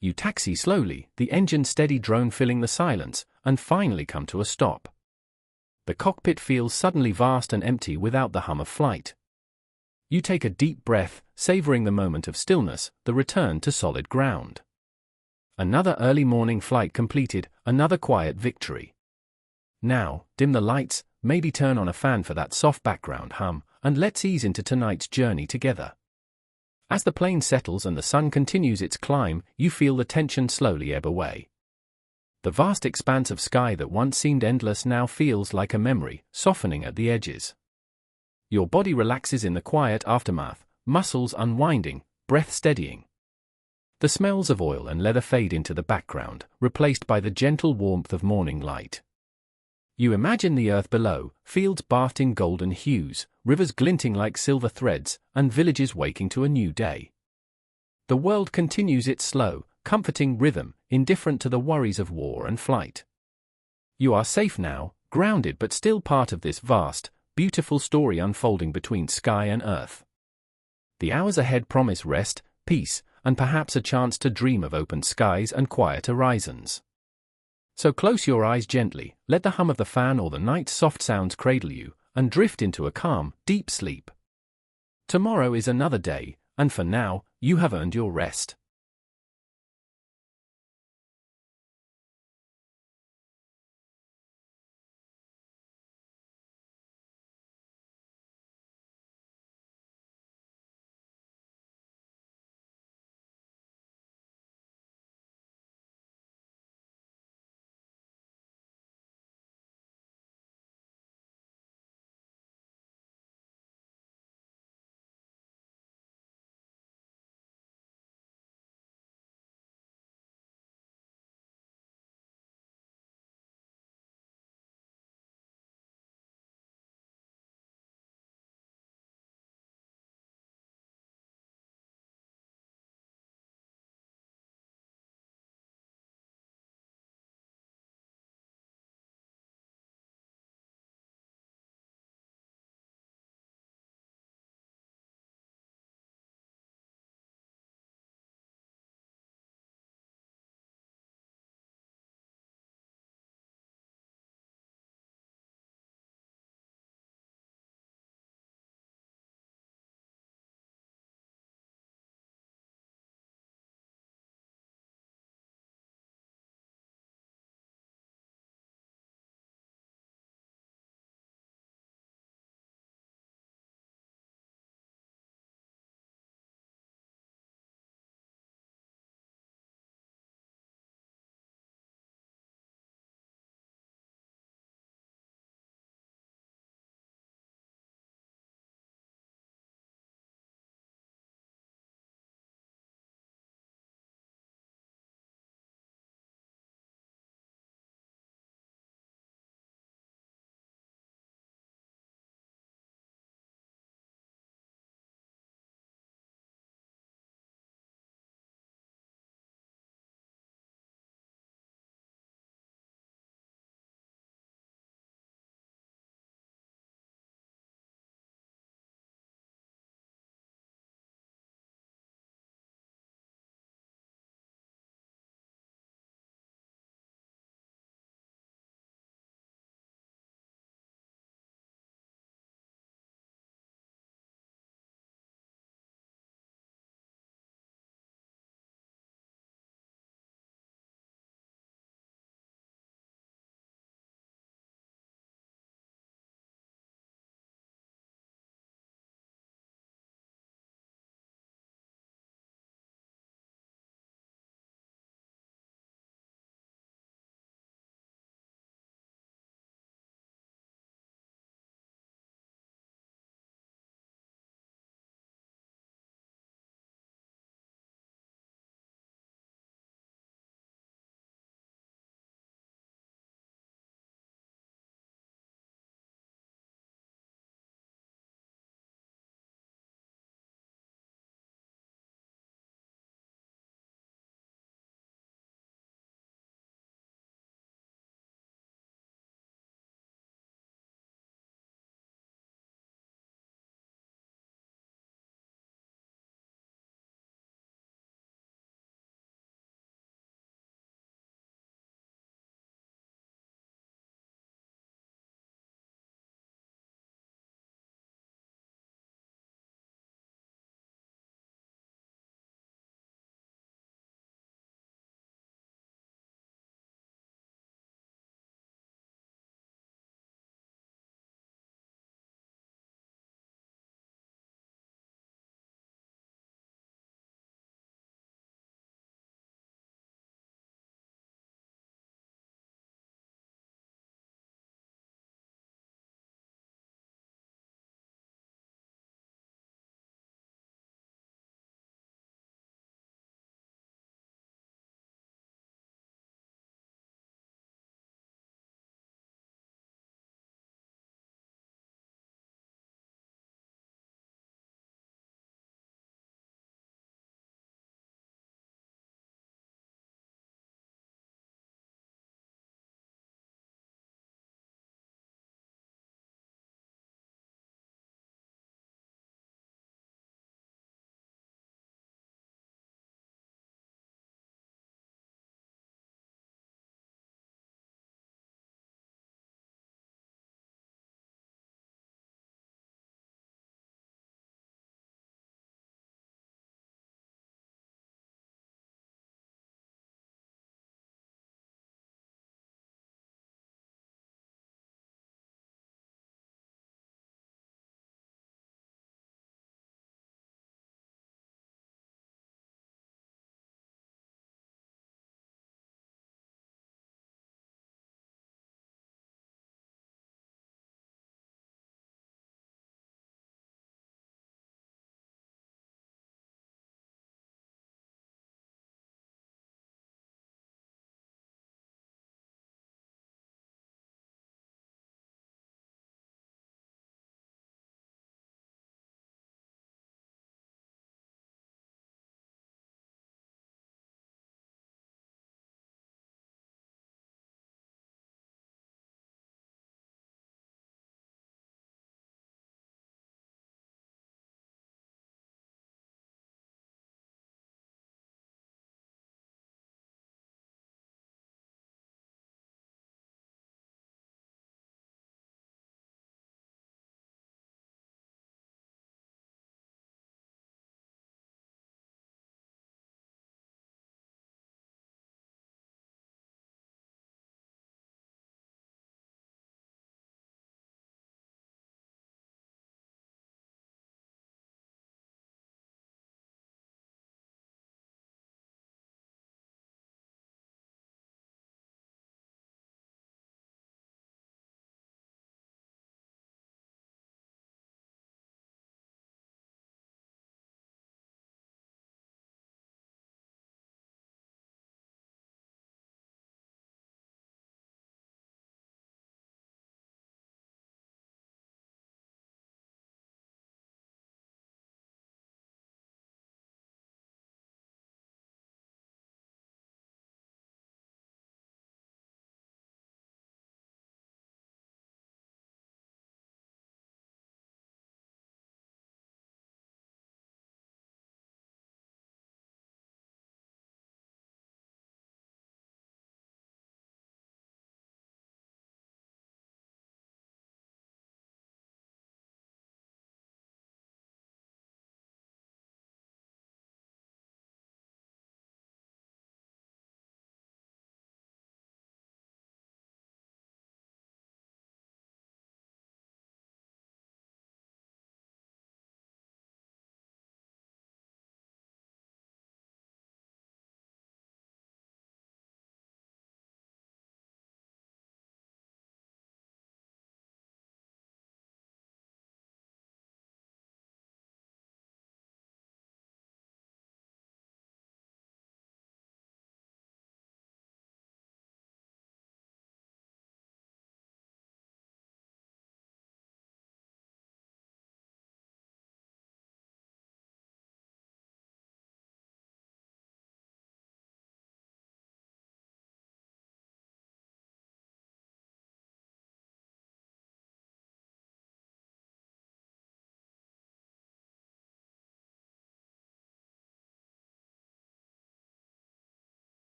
You taxi slowly, the engine's steady drone filling the silence, and finally come to a stop. The cockpit feels suddenly vast and empty without the hum of flight. You take a deep breath, savoring the moment of stillness, the return to solid ground. Another early morning flight completed, another quiet victory. Now, dim the lights, maybe turn on a fan for that soft background hum, and let's ease into tonight's journey together. As the plane settles and the sun continues its climb, you feel the tension slowly ebb away. The vast expanse of sky that once seemed endless now feels like a memory, softening at the edges. Your body relaxes in the quiet aftermath, muscles unwinding, breath steadying. The smells of oil and leather fade into the background, replaced by the gentle warmth of morning light. You imagine the earth below, fields bathed in golden hues, rivers glinting like silver threads, and villages waking to a new day. The world continues its slow, comforting rhythm, indifferent to the worries of war and flight. You are safe now, grounded but still part of this vast, beautiful story unfolding between sky and earth. The hours ahead promise rest, peace, and perhaps a chance to dream of open skies and quiet horizons. So close your eyes gently, let the hum of the fan or the night's soft sounds cradle you, and drift into a calm, deep sleep. Tomorrow is another day, and for now, you have earned your rest.